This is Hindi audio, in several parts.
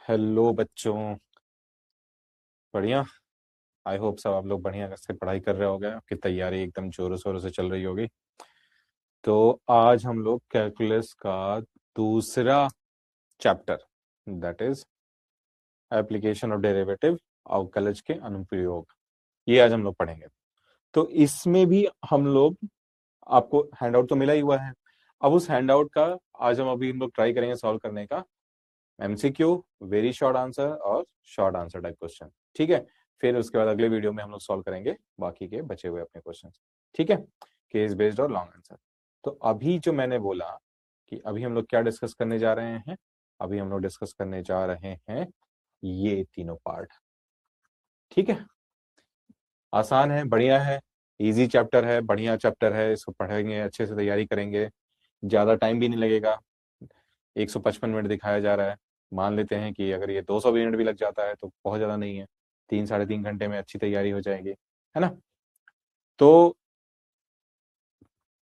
हेलो बच्चों। बढ़िया। आई होप सब आप लोग बढ़िया से पढ़ाई कर रहे होगे, आपकी तैयारी एकदम जोरों शोरों से चल रही होगी। तो आज हम लोग कैलकुलस का दूसरा chapter, that is application of derivative, अवकलज के अनुप्रयोग, ये आज हम लोग पढ़ेंगे। तो इसमें भी हम लोग, आपको हैंडआउट तो मिला ही हुआ है। अब उस हैंडआउट का आज हम लोग ट्राई करेंगे सॉल्व करने का। एमसीक्यू, वेरी शॉर्ट आंसर और शॉर्ट आंसर टाइप क्वेश्चन। ठीक है। फिर उसके बाद अगले वीडियो में हम लोग सॉल्व करेंगे बाकी के बचे हुए अपने क्वेश्चन। ठीक है। केस बेस्ड और लॉन्ग आंसर। तो अभी जो मैंने बोला कि अभी हम लोग क्या डिस्कस करने जा रहे हैं, अभी हम लोग डिस्कस करने जा रहे हैं ये तीनों पार्ट। ठीक है। आसान है, बढ़िया है, इजी चैप्टर है, बढ़िया चैप्टर है। इसको पढ़ेंगे, अच्छे से तैयारी करेंगे, ज्यादा टाइम भी नहीं लगेगा। 155 मिनट दिखाया जा रहा है। मान लेते हैं कि अगर ये 200 मिनट भी लग जाता है तो बहुत ज्यादा नहीं है। 3 साढ़े 3 घंटे में अच्छी तैयारी हो जाएगी, है ना। तो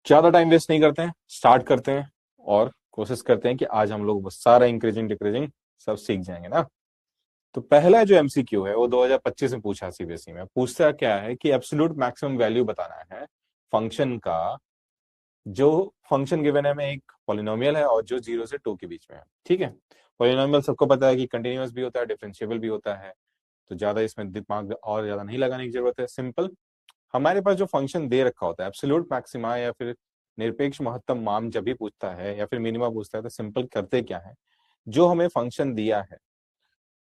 ज्यादा टाइम वेस्ट नहीं करते हैं, स्टार्ट करते हैं और कोशिश करते हैं कि आज हम लोग सारा इंक्रीजिंग डिक्रीजिंग सब सीख जाएंगे ना। तो पहला जो एमसीक्यू है वो 2025 में पूछा, सीबीएसई में पूछता क्या है कि एब्सोल्यूट मैक्सिमम वैल्यू बताना है फंक्शन का। जो फंक्शन गिवन है, में एक पॉलिनोमियल है और जो 0 से 2 के बीच में है। ठीक है। पॉलिनोमियल सबको पता है कि कंटिन्यूअस भी होता है, डिफरेंशिएबल भी होता है। तो ज्यादा इसमें दिमाग और ज्यादा नहीं लगाने की जरूरत है, सिंपल। हमारे पास जो फंक्शन दे रखा होता है, एब्सोल्यूट मैक्सिमा या फिर निरपेक्ष महत्तम मान जब भी पूछता है या फिर मिनिमा पूछता है, तो सिंपल करते क्या है, जो हमें फंक्शन दिया है,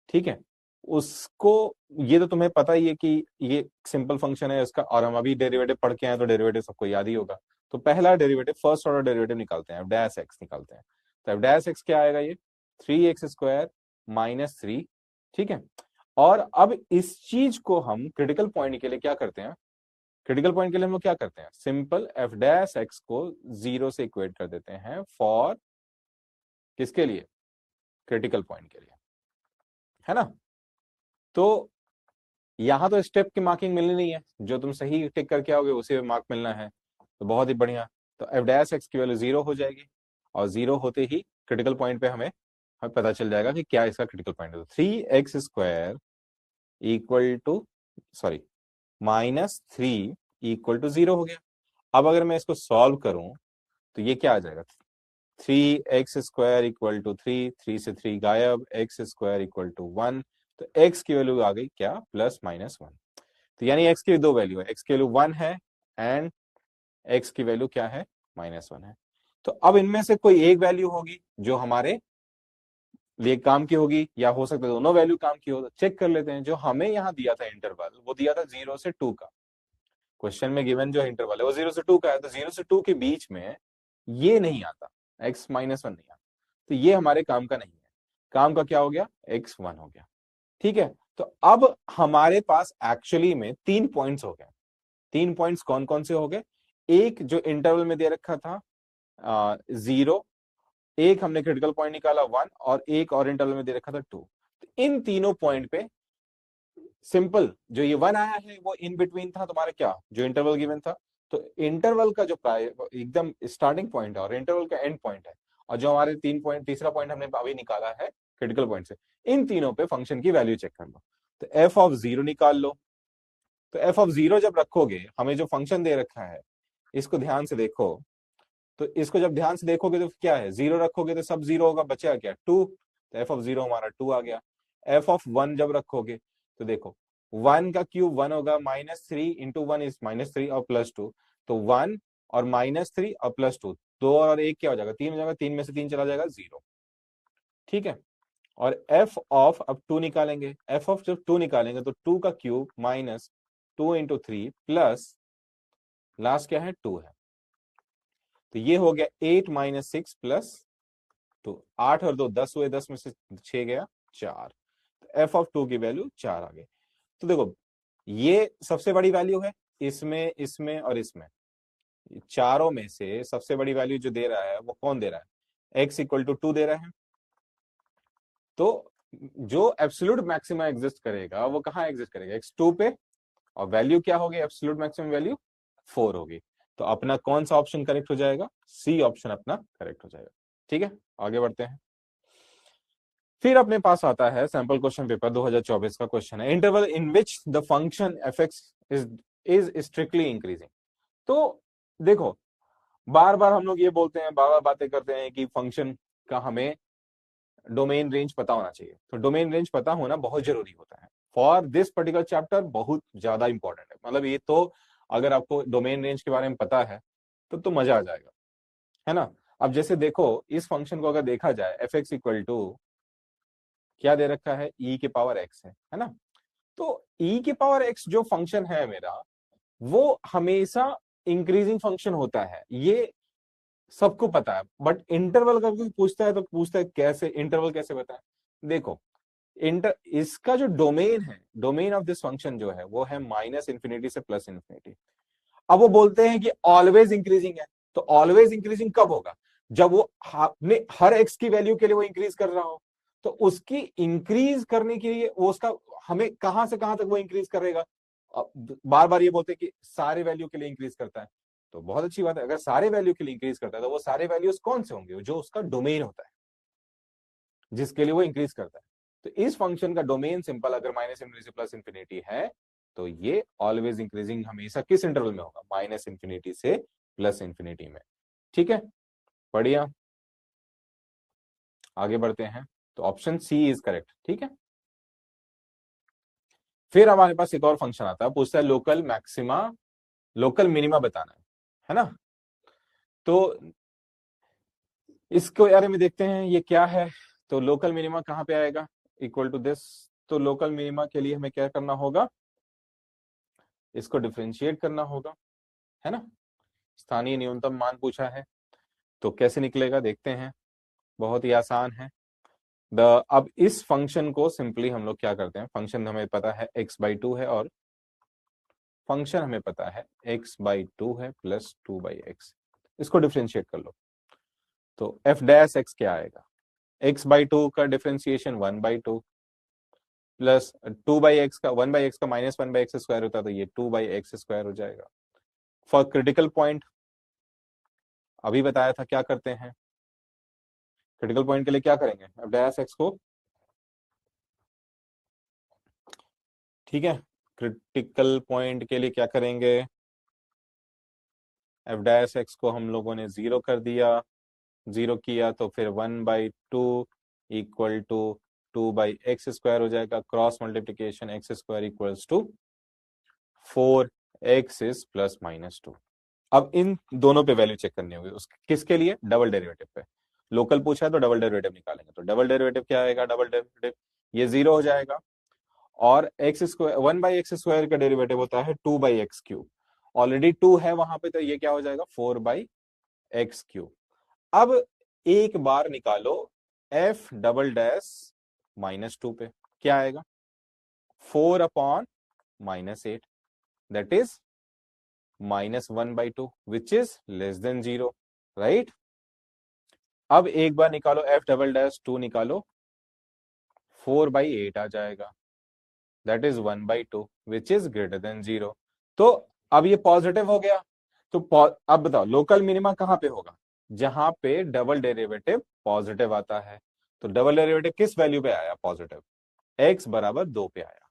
ठीक है, उसको, ये तो तुम्हें पता ही है कि ये सिंपल फंक्शन है इसका, और हम अभी डेरिवेटिव पढ़ के आए तो डेरिवेटिव सबको याद ही होगा। तो पहला डेरिवेटिव, फर्स्ट ऑर्डर डेरिवेटिव निकालते हैं, एफ डैश एक्स निकालते हैं। तो एफ डैश एक्स क्या आएगा, ये 3x² - 3। ठीक है। और अब इस चीज को हम क्रिटिकल पॉइंट के लिए क्या करते हैं, क्रिटिकल पॉइंट के लिए हम लोग क्या करते हैं, सिंपल एफ डैश एक्स को 0 से इक्वेट कर देते हैं फॉर, किसके लिए, क्रिटिकल पॉइंट के लिए, है ना। तो यहां तो स्टेप की मार्किंग मिलनी नहीं है, जो तुम सही टिक करके आओगे उसी में मार्क मिलना है। तो बहुत ही बढ़िया। तो एफ डैश एक्स की वैल्यू 0 हो जाएगी, और 0 होते ही क्रिटिकल पॉइंट पे हमें हमें पता चल जाएगा कि क्या इसका क्रिटिकल पॉइंट है। 3x² इक्वल टू, सॉरी, -3 = 0 हो गया। अब अगर मैं इसको सॉल्व करूं तो ये क्या आ जाएगा, 3x² इक्वल टू 3 से 3 गायब, x² इक्वल टू 1। तो x की वैल्यू आ गई क्या, +-1। तो यानी x की दो वैल्यू है, x की वैल्यू 1 है एंड x की वैल्यू क्या है, -1 है। तो अब इनमें से कोई एक वैल्यू होगी जो हमारे लिए काम की होगी, या हो सकता है दोनों वैल्यू काम की हो। तो चेक कर लेते हैं, जो हमें यहाँ दिया था इंटरवल, वो दिया था 0 से 2 का। क्वेश्चन में गिवन जो इंटरवल है वो 0 से 2 का है, तो 0 से 2 के बीच में ये नहीं आता, x-1 नहीं आता। तो ये हमारे काम का नहीं है। काम का क्या हो गया, x1 हो गया। ठीक है। तो अब हमारे पास एक्चुअली में 3 पॉइंट्स हो गए। 3 पॉइंट्स कौन कौन से हो गए, एक जो इंटरवल में दे रखा था 0, एक हमने क्रिटिकल पॉइंट निकाला 1, और एक और इंटरवल में दे रखा था 2। इन तीनों पॉइंट पे सिंपल, जो ये 1 आया है वो इन बिटवीन था तुम्हारे, क्या, जो इंटरवल गिवन था। तो इंटरवल का जो एकदम स्टार्टिंग पॉइंट है और इंटरवल का एंड पॉइंट है, और जो हमारे 3 पॉइंट, तीसरा पॉइंट हमने अभी निकाला है क्रिटिकल पॉइंट से, इन तीनों पे फंक्शन की वैल्यू चेक कर लो। तो f(0) निकाल लो। तो f(0) जब रखोगे, हमें जो फंक्शन दे रखा है, इसको ध्यान से देखो। तो इसको जब ध्यान से देखोगे तो क्या है, 0 रखोगे तो सब 0 होगा, बचेगा क्या, 2। तो f(0) हमारा 2 आ गया। f(1) जब रखोगे तो देखो, 1 का क्यूब 1 होगा, -3 × 1 इज -3 और +2। तो 1 और -3 और +2, 2 और 1 क्या हो जाएगा, 3 हो जाएगा, 3 में से 3 चला जाएगा, 0। ठीक है। और अब 2 निकालेंगे, जब 2 निकालेंगे तो 2 का क्यूब -2 × 3 प्लस लास्ट क्या है, 2 है। तो ये हो गया 8 - 6 +2, 8 और 2 10 हुए, 10 में से 6 गया 4। तो f(2) की वैल्यू 4 आ गई। तो देखो, ये सबसे बड़ी वैल्यू है, इसमें, इसमें और इसमें, चारों में से सबसे बड़ी वैल्यू जो दे रहा है वो कौन दे रहा है, x = 2 दे रहा है। तो जो एब्सोल्यूट मैक्सिमा एग्जिस्ट करेगा वो कहाँ एग्जिस्ट करेगा, x2 पे, और वैल्यू क्या होगी, एब्सोल्यूट मैक्सिमम वैल्यू 4 होगी। तो अपना कौन सा ऑप्शन करेक्ट हो जाएगा, सी ऑप्शन अपना करेक्ट हो जाएगा। ठीक है, आगे बढ़ते हैं। फिर अपने पास आता है सैंपल क्वेश्चन पेपर 2024 का क्वेश्चन है, interval in which the function F x is strictly increasing. तो देखो, बार बार हम लोग ये बोलते हैं, बार बार बातें करते हैं कि फंक्शन का हमें डोमेन रेंज पता होना चाहिए। तो डोमेन रेंज पता होना बहुत जरूरी होता है फॉर दिस पर्टिकुलर चैप्टर, बहुत ज्यादा इंपॉर्टेंट है। मतलब ये तो अगर आपको डोमेन रेंज के बारे में पता है तो मजा आ जाएगा, है ना। अब जैसे देखो, इस फंक्शन को अगर देखा जाए, एफ एक्स इक्वल टू क्या दे रखा है, ई के पावर एक्स है ना। तो ई के पावर एक्स जो फंक्शन है मेरा, वो हमेशा इंक्रीजिंग फंक्शन होता है, ये सबको पता है। बट इंटरवल का कोई पूछता है तो पूछता है कैसे, इंटरवल कैसे बताए। देखो, इंटर इसका जो डोमेन है, डोमेन ऑफ दिस फंक्शन जो है वो है माइनस इंफिनिटी से प्लस इंफिनिटी। अब वो बोलते हैं कि ऑलवेज इंक्रीजिंग है। तो ऑलवेज इंक्रीजिंग कब होगा, जब वो अपने हर एक्स की वैल्यू के लिए वो इंक्रीज कर रहा हो। तो उसकी इंक्रीज करने के लिए वो उसका हमें कहां से कहां तक वो इंक्रीज करेगा। बार बार ये बोलते हैं कि सारे वैल्यू के लिए इंक्रीज करता है। तो बहुत अच्छी बात है, अगर सारे वैल्यू के लिए इंक्रीज करता है तो वो सारे वैल्यूज कौन से होंगे, जो उसका डोमेन होता है, जिसके लिए वो इंक्रीज करता है। तो इस फंक्शन का डोमेन सिंपल अगर माइनस इंफिनिटी से प्लस इंफिनिटी है, तो ये ऑलवेज इंक्रीजिंग हमेशा किस इंटरवल में होगा, माइनस इंफिनिटी से प्लस इंफिनिटी में। ठीक है, बढ़िया, आगे बढ़ते हैं। तो ऑप्शन सी इज करेक्ट। ठीक है, फिर हमारे पास एक और फंक्शन आता है, पूछता है लोकल मैक्सिमा लोकल मिनिमा बताना है ना। तो इसको यार में देखते हैं ये क्या है। तो लोकल मिनिमा कहां पे आएगा, इक्वल टू दिस। तो लोकल मिनिमा के लिए हमें क्या करना होगा, इसको डिफ्रेंशिएट करना होगा, है ना। स्थानीय न्यूनतम मान पूछा है, तो कैसे निकलेगा देखते हैं, बहुत ही आसान है। द अब इस फंक्शन को सिंपली हम लोग क्या करते हैं, फंक्शन हमें पता है x/2 है, और फंक्शन हमें पता है x/2 है प्लस 2/x। इसको डिफ्रेंशिएट कर लो, तो f डैश x क्या आएगा, x/2 का डिफ्रेंशिएशन 1/2 प्लस 2/x का 1/x का माइनस 1/x स्क्वायर होता है, तो ये 2/x स्क्वायर हो जाएगा। फॉर क्रिटिकल पॉइंट अभी बताया था क्या करते हैं, क्रिटिकल पॉइंट के लिए क्या करेंगे, f डैश x को, ठीक है, क्रिटिकल पॉइंट के लिए क्या करेंगे, एफ डैश एक्स को हम लोगों ने जीरो कर दिया, जीरो किया तो फिर 1/2 इक्वल टू 2/x स्क्वायर हो जाएगा, cross multiplication x square equals to 4x is plus minus 2। अब इन दोनों पे वैल्यू चेक करनी होगी, उसके किसके लिए, डबल डेरिवेटिव पे। लोकल पूछा है तो डबल डेरिवेटिव निकालेंगे, तो डबल डेरिवेटिव क्या आएगा, डबल डेरिवेटिव ये जीरो हो जाएगा, और एक्स स्क्वायर 1/x स्क्वायर का डेरिवेटिव होता है 2/x क्यूब, ऑलरेडी 2 है वहां पे, तो ये क्या हो जाएगा 4/x क्यूब। अब एक बार निकालो एफ डबल डैश -2 पे, क्या आएगा 4/-8, that is -1/2 which is less than 0, right. अब एक बार निकालो एफ डबल डैश 2 निकालो, 4/8 आ जाएगा, that is 1/2 which is greater than 0। तो अब ये पॉजिटिव हो गया। तो अब बताओ लोकल मिनिमा कहां पे होगा, जहां पे डबल डेरिवेटिव पॉजिटिव आता है। तो डबल डेरिवेटिव किस वैल्यू पे आया, पॉजिटिव, x बराबर 2 पे आया।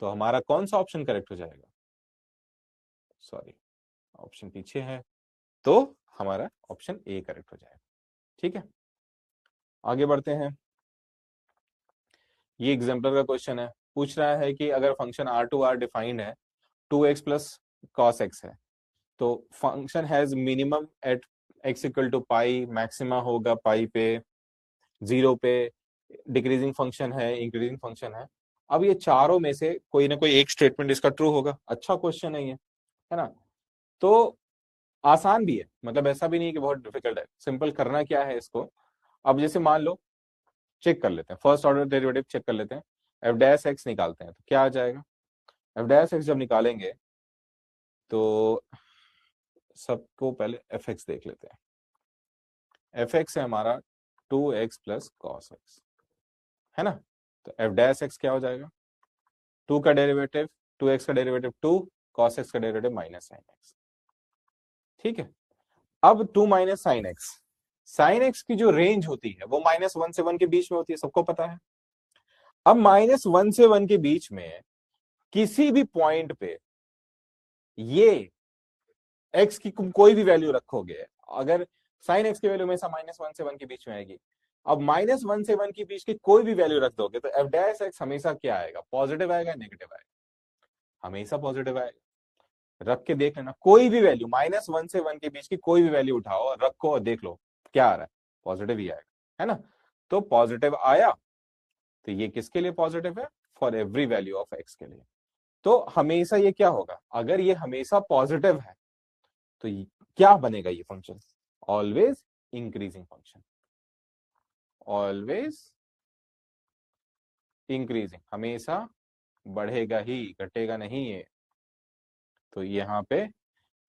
तो हमारा कौन सा ऑप्शन करेक्ट हो जाएगा, सॉरी ऑप्शन पीछे है, तो हमारा ऑप्शन ए करेक्ट हो जाएगा। ठीक है, आगे बढ़ते हैं। ये एग्जाम्पल का क्वेश्चन है, पूछ रहा है कि अगर फंक्शन R2R डिफाइंड है, 2x प्लस कॉस एक्स है, तो function has minimum at x equal to pi, maxima होगा पाई पे, 0 पे, डिक्रीजिंग फंक्शन है, इंक्रीजिंग फंक्शन है। अब ये चारों में से कोई ना कोई एक स्टेटमेंट इसका ट्रू होगा। अच्छा क्वेश्चन है ये, है ना। तो आसान भी है, मतलब ऐसा भी नहीं है कि बहुत डिफिकल्ट है। सिंपल करना क्या है इसको, अब जैसे मान लो, चेक कर लेते हैं, फर्स्ट ऑर्डर डेरिवेटिव चेक कर लेते हैं, एफ डैश एक्स निकालते हैं तो क्या आ जाएगा। एफ डैश एक्स जब निकालेंगे तो सबको पहले एफ एक्स देख लेते हैं। एफ एक्स है हमारा 2x प्लस कॉस एक्स, है ना। तो एफ डैश एक्स क्या हो जाएगा, 2 का डेरिवेटिव, 2x का डेरिवेटिव 2, कॉस एक्स का डेरिवेटिव माइनस साइन एक्स। ठीक है, अब 2 minus sine x, sine x की जो रेंज होती है वो -1 से 1 के बीच में होती है, सबको पता है। अब -1 से 1 के बीच में किसी भी पॉइंट पे ये एक्स की कोई भी वैल्यू रखोगे, अगर साइन एक्स की वैल्यू हमेशा -1 से 1 के बीच में आएगी। अब -1 से 1 के बीच की कोई भी वैल्यू रख दोगे तो एफ डैश एक्स हमेशा क्या आएगा, पॉजिटिव आएगा, नेगेटिव आएगा? हमेशा पॉजिटिव आएगा। रख के देख लेना, कोई भी वैल्यू -1 से 1 के बीच की कोई भी वैल्यू उठाओ और रखो और देख लो क्या आ रहा है, पॉजिटिव ही आएगा, है ना। तो पॉजिटिव आया तो ये किसके लिए पॉजिटिव है, for every value of x के लिए। तो हमेशा ये क्या होगा, अगर ये हमेशा पॉजिटिव है तो क्या बनेगा ये function, always increasing function, always increasing, हमेशा बढ़ेगा ही, घटेगा नहीं ये। तो यहाँ पे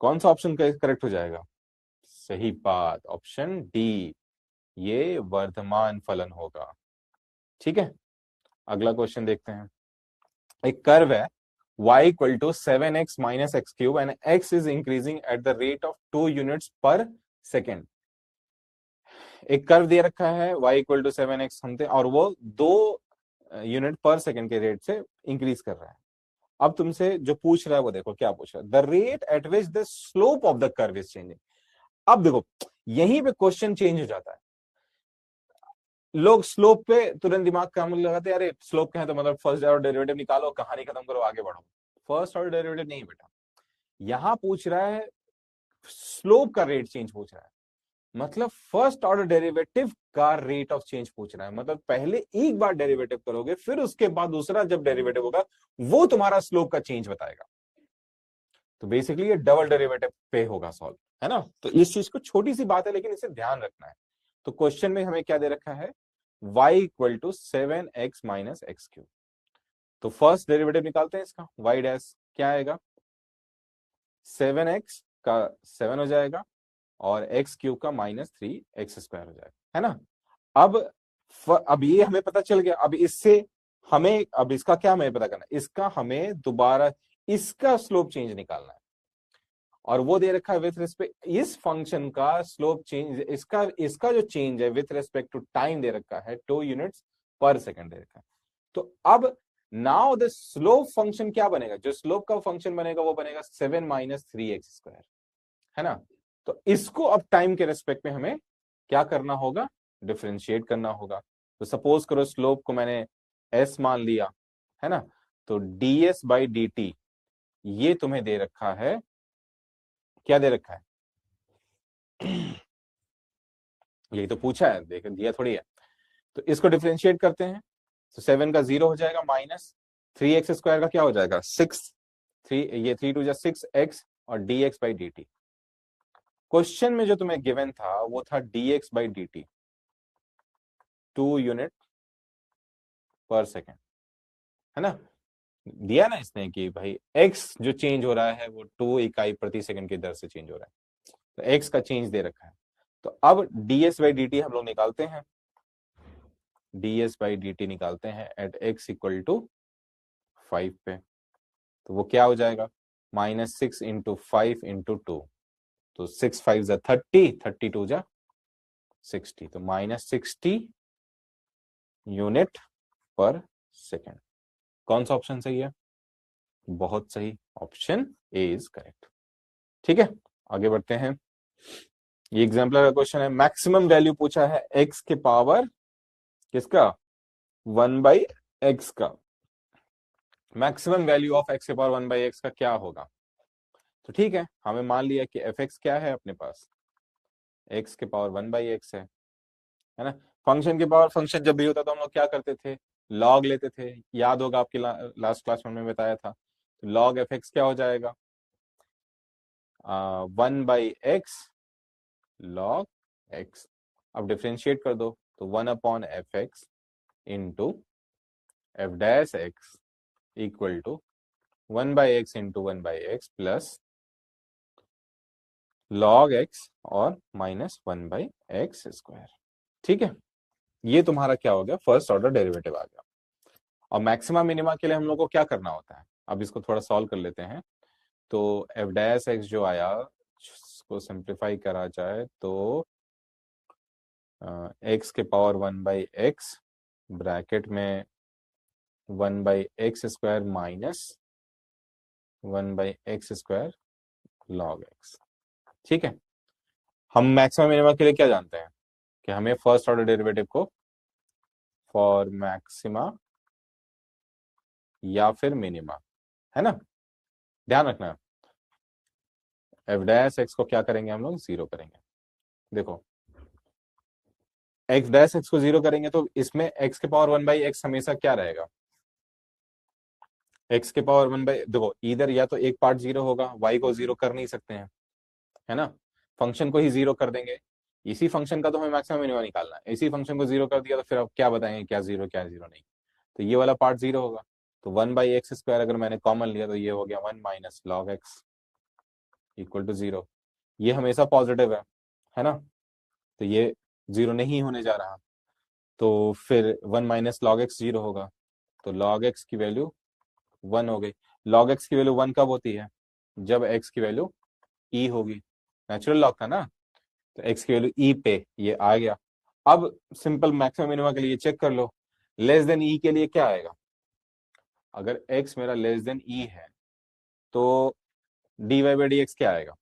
कौन सा ऑप्शन करेक्ट हो जाएगा, सही बात, ऑप्शन डी, ये वर्धमान फलन होगा। ठीक है, अगला क्वेश्चन देखते हैं। एक कर्व है y equal to 7x minus x cube and x is increasing at the rate of 2 units पर सेकेंड। एक कर्व दे रखा है y equal to 7x something और वो 2 यूनिट पर सेकेंड के रेट से इंक्रीज कर रहा है। अब तुमसे जो पूछ रहा है वो देखो क्या पूछ रहा है, the rate at which the slope of the curve is changing. अब देखो यहीं पे क्वेश्चन चेंज हो जाता है। लोग स्लोप पे तुरंत दिमाग काम लगाते हैं, अरे स्लोप क्या है तो मतलब फर्स्ट ऑर्डर डेरिवेटिव निकालो, कहानी खत्म करो, आगे बढ़ो। फर्स्ट ऑर्डर डेरिवेटिव नहीं बेटा, यहां पूछ रहा है स्लोप का रेट चेंज पूछ रहा है, मतलब फर्स्ट ऑर्डर डेरिवेटिव का रेट ऑफ चेंज पूछ रहा है। मतलब पहले एक बार डेरिवेटिव करोगे फिर उसके बाद दूसरा जब डेरिवेटिव होगा वो तुम्हारा स्लोप का चेंज बताएगा। तो बेसिकली ये डबल डेरिवेटिव पे होगा सॉल्व, है ना। तो इस चीज को, छोटी सी बात है लेकिन इसे ध्यान रखना है। तो क्वेश्चन में हमें क्या दे रखा है, y equal to 7x minus x cube. तो फर्स्ट डेरिवेटिव निकालते हैं इसका, y डैश क्या आएगा, 7x का 7 हो जाएगा और एक्स क्यूब का -3x² हो जाएगा, है ना। अब अब ये हमें पता चल गया। अब इससे हमें, अब इसका क्या हमें पता करना है, इसका हमें दोबारा इसका स्लोप चेंज निकालना है और वो दे रखा है विथ रिस्पेक्ट, इस फंक्शन का स्लोप चेंज, इसका इसका जो चेंज है विथ रिस्पेक्ट टू टाइम दे रखा है 2 यूनिट्स पर सेकंड दे रखा है। तो अब नाउ द स्लोप फंक्शन क्या बनेगा, जो स्लोप का फंक्शन बनेगा वो बनेगा 7 माइनस 3x², है ना। तो इसको अब टाइम के रेस्पेक्ट में हमें क्या करना होगा, डिफरेंशिएट करना होगा। तो सपोज करो स्लोप को मैंने s मान लिया, है ना। तो ds/dt ये तुम्हें दे रखा है, क्या दे रखा है, यही तो पूछा है, देख दिया थोड़ी है। तो इसको डिफरेंशिएट करते हैं तो 7 का 0 हो जाएगा, -3x² का क्या हो जाएगा 6, 3 ये 3 2 6x और dx/dt। क्वेश्चन में जो तुम्हें गिवन था वो था dx/dt 2 यूनिट पर सेकेंड, है ना। दिया ना इसने कि भाई x जो चेंज हो रहा है वो 2 इकाई प्रति सेकंड की दर से चेंज हो रहा है, तो x का चेंज दे रखा है। तो अब ds/dt हम लोग निकालते हैं, ds/dt निकालते हैं एट x इक्वल टू 5 पे। तो वो क्या हो जाएगा, -6 इंटू 5 इंटू 2, तो 6 5 जा 30, 32 जा 60, तो -60 यूनिट पर सेकेंड। कौन सा ऑप्शन सही है, बहुत सही, ऑप्शन ए इज करेक्ट। ठीक है, आगे बढ़ते हैं। ये एग्जाम्पलर का क्वेश्चन है, मैक्सिमम वैल्यू पूछा है x के पावर किसका, 1/x का। मैक्सिमम वैल्यू ऑफ x के पावर 1/x का क्या होगा। तो ठीक है, हमें मान लिया कि fx क्या है अपने पास, x के पावर 1/x है ना। फंक्शन के पावर फंक्शन जब भी होता तो हम लोग क्या करते थे, लॉग लेते थे, याद होगा आपकी लास्ट क्लास में मैंने बताया था। तो लॉग fx क्या हो जाएगा, 1/x log x। अब डिफ्रेंशिएट कर दो तो 1/fx into f dash x equal to 1/x into 1/x plus log x और -1/x²। ठीक है, ये तुम्हारा क्या हो गया, फर्स्ट ऑर्डर डेरिवेटिव आ गया। और मैक्सिमा मिनिमा के लिए हम लोग को क्या करना होता है, अब इसको थोड़ा सॉल्व कर लेते हैं। तो एफ डैश एक्स जो आया, उसको सिंप्लीफाई करा जाए तो एक्स के पावर 1/x ब्रैकेट में 1/x² minus 1/x² log x। ठीक है, हम मैक्सिमम मिनिमम के लिए क्या जानते हैं कि हमें फर्स्ट ऑर्डर डेरिवेटिव को फॉर मैक्सिमा या फिर मिनिमा, है ना, ध्यान रखना। एफ डैश एक्स को क्या करेंगे हम लोग, जीरो करेंगे। देखो एक्स डैश एक्स को जीरो करेंगे तो इसमें एक्स के पावर 1/x हमेशा क्या रहेगा, एक्स के पावर 1 देखो इधर या तो एक पार्ट जीरो होगा, वाई को जीरो कर नहीं सकते हैं, है ना, फंक्शन को ही जीरो कर देंगे। इसी फंक्शन का तो हमें मैक्सिमम मिनिमम निकालना है, इसी फंक्शन को जीरो कर दिया तो फिर अब क्या बताएंगे क्या जीरो क्या जीरो नहीं, तो ये वाला पार्ट जीरो होगा। तो 1/x² अगर मैंने कॉमन लिया तो ये हो गया 1 minus log x equal to zero. ये हमेशा पॉजिटिव है ना, तो ये जीरो नहीं होने जा रहा, तो फिर 1 माइनस लॉग एक्स जीरो होगा, तो लॉग एक्स की वैल्यू 1 हो गई। लॉग एक्स की वैल्यू 1 कब होती है, जब एक्स की वैल्यू ई होगी, नेचुरल लॉग था ना, तो एक्स की वैल्यू ई पे ये आ गया। अब सिंपल मैक्सिमम मिनिमम के लिए चेक कर लो, लेस देन ई के लिए क्या आएगा, अगर एक्स मेरा लेस देन ई है तो dy/dx क्या आएगा,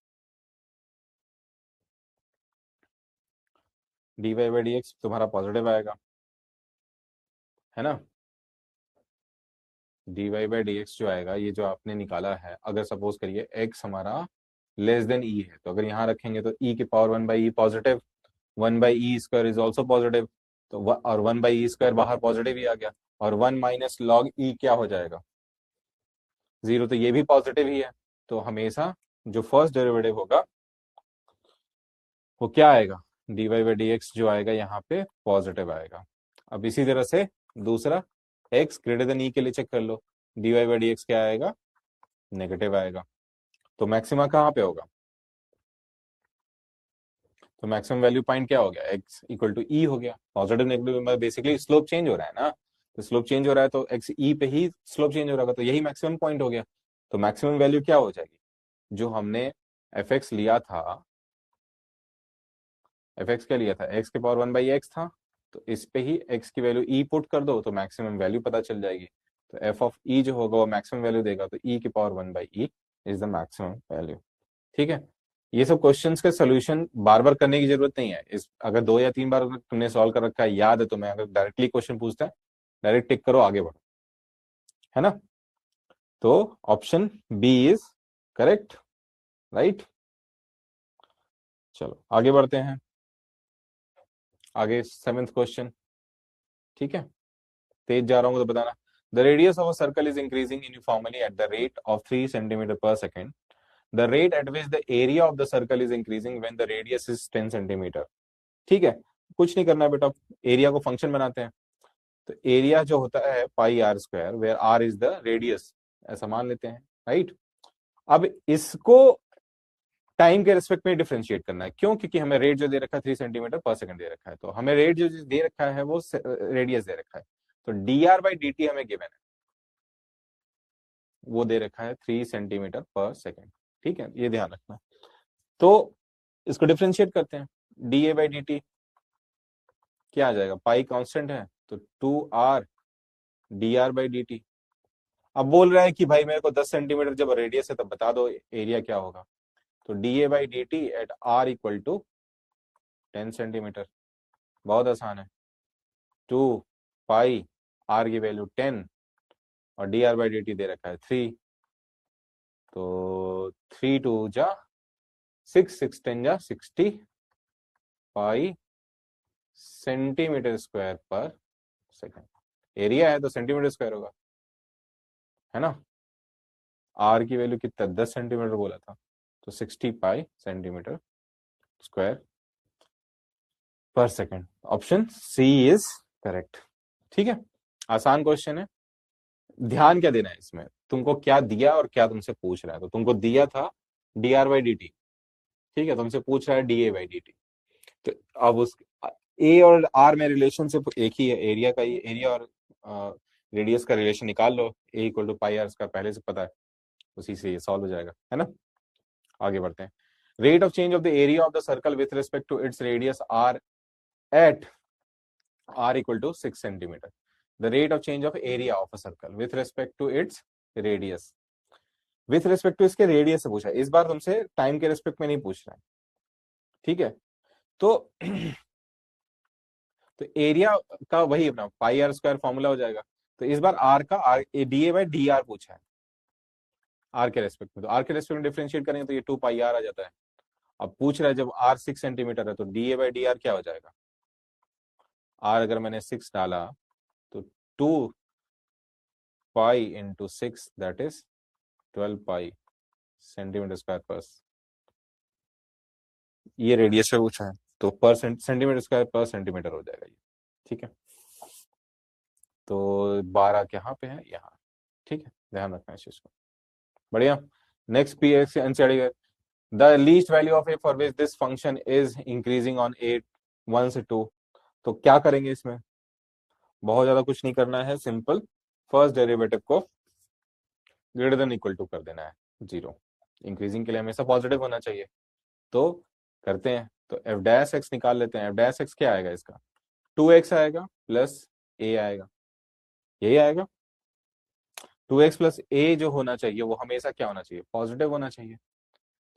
dy/dx तुम्हारा पॉजिटिव आएगा, है ना, dy/dx जो आएगा, ये जो आपने निकाला है, अगर सपोज करिए x हमारा लेस देन ई है तो अगर यहाँ रखेंगे तो e के power 1/e positive, 1/e² is also positive, तो और 1/e² बाहर पॉजिटिव ही आ गया, और 1 माइनस लॉग ई क्या हो जाएगा, जीरो, तो ये भी पॉजिटिव ही है। तो हमेशा जो फर्स्ट डेरिवेटिव होगा वो क्या आएगा, dy/dx जो आएगा यहाँ पे पॉजिटिव आएगा। अब इसी तरह से दूसरा x ग्रेटर देन ई के लिए चेक कर लो, dy/dx क्या आएगा, नेगेटिव आएगा। तो मैक्सिमा कहाँ पे होगा, तो मैक्सिमम वैल्यू पॉइंट क्या हो गया, x इक्वल टू ई हो गया, पॉजिटिव नेगेटिव में बेसिकली स्लोप चेंज हो रहा है ना, तो स्लोप चेंज हो रहा है तो x ई पे ही स्लोप चेंज हो रहा है, तो यही मैक्सिमम पॉइंट हो गया। तो मैक्सिमम वैल्यू क्या हो जाएगी, जो हमने एफ एक्स लिया था, एफ एक्स क्या लिया था, एक्स के पावर 1/x था, तो इस पे ही x की वैल्यू ई पुट कर दो तो मैक्सिमम वैल्यू पता चल जाएगी। तो एफ ऑफ ई जो होगा वो मैक्सिमम वैल्यू देगा, तो ई की power 1/e is the maximum value. ठीक है, ये सब क्वेश्चंस के सोल्यूशन बार बार करने की जरूरत नहीं है, इस अगर 2 या 3 बार तुमने सॉल्व कर रखा है, याद है तुम्हें, अगर डायरेक्टली क्वेश्चन पूछता है डायरेक्ट टिक करो आगे बढ़ो, है ना। तो option B is correct, right. चलो आगे बढ़ते हैं, आगे 7th क्वेश्चन। ठीक है, तेज जा रहा हूँ तो बताना। The radius of a circle is increasing uniformly at the rate of 3 centimetre per second. The rate at which the area of the circle is increasing when the radius is 10 centimetre. ठीक है, कुछ नहीं करना है बेटा, एरिया को फंक्शन बनाते हैं। तो एरिया जो होता है πr², where r is the radius, ऐसा मान लेते हैं, राइट। अब इसको टाइम के रिस्पेक्ट में डिफरेंशिएट करना है, क्यों, क्योंकि हमें रेट जो दे रखा है 3 सेंटीमीटर पर सेकंड दे रखा है, तो हमें रेट जो दे रखा है वो रेडियस दे रखा है, तो dr/dt हमें गिवन है, वो दे रखा है 3 सेंटीमीटर पर सेकंड। ठीक है, ये ध्यान रखना। तो इसको डिफरेंशिएट करते हैं, da/dt क्या आ जाएगा, पाई कांस्टेंट है तो 2r dr/dt। अब बोल रहा है कि भाई मेरे को 10 सेंटीमीटर जब रेडियस है तब बता दो एरिया क्या होगा, तो da/dt at r equal to 10 centimetre, बहुत आसान है, 2 पाई r की वैल्यू 10 और dr/dt दे रखा है 3, तो 3 2 जा 6, 6 10 जा 60 पाई सेंटीमीटर स्क्वायर पर सेकंड। एरिया है तो सेंटीमीटर स्क्वायर होगा, है ना। आर की वैल्यू कितना, 10 सेंटीमीटर बोला था, तो 60 पाई सेंटीमीटर स्क्वायर पर second. Option C is correct. ठीक है, आसान क्वेश्चन है, ध्यान क्या देना है इसमें, तुमको क्या दिया और क्या तुमसे पूछ रहा है। तो तुमको दिया था dr/dt, ठीक है, तुमसे पूछ रहा है da/dt, तो अब उस ए और आर में रिलेशनशिप एक ही है, एरिया का, ही एरिया और रेडियस का रिलेशन निकाल लो, ए इक्वल टू पाई आर, इसका पहले से पता है, उसी से ये सॉल्व हो जाएगा, है ना। आगे बढ़ते हैं। Rate of change of the area of the circle with respect to its radius r at r equal to 6 centimeter. The rate of change of area of a circle with respect to its radius. With respect to इसके रेडियस से पूछा है, इस बार तुमसे टाइम के रेस्पेक्ट में नहीं पूछ रहा है, ठीक है। तो तो एरिया का वही अपना पाई आर स्क्वायर फॉर्मूला हो जाएगा। तो इस बार आर का R D A by D R पूछा है आर के रेस्पेक्ट में, तो आर के रेस्पेक्ट में डिफरेंशिएट करेंगे तो ये 2 पाई आर आ जाता है। अब पूछ रहा है जब आर 6 सेंटीमीटर है तो d A by D R क्या हो जाएगा, आर अगर मैंने 6 डाला तो 2 pi into 6 that is 12 pi centimetre square पर, ये रेडियस से पूछा है तो पर सेंटीमीटर स्क्वायर पर सेंटीमीटर हो जाएगा ये, ठीक है। तो 12 यहाँ पे है, यहाँ, ठीक है, ध्यान रखना इस चीज को। बढ़िया। Next P x NCERT, the least value of A for which this function is increasing on 8 1 से 2। तो क्या करेंगे इसमें, बहुत ज्यादा कुछ नहीं करना है, सिंपल फर्स्ट डेरिवेटिव को ग्रेटर देन इक्वल टू कर देना है 0। इंक्रीजिंग के लिए हमेशा पॉजिटिव होना चाहिए, तो करते हैं। तो एफ डैश एक्स निकाल लेते हैं। एफ डैश एक्स क्या आएगा, इसका 2x आएगा प्लस a आएगा, यही आएगा। 2x प्लस a जो होना चाहिए वो हमेशा क्या होना चाहिए, पॉजिटिव होना चाहिए।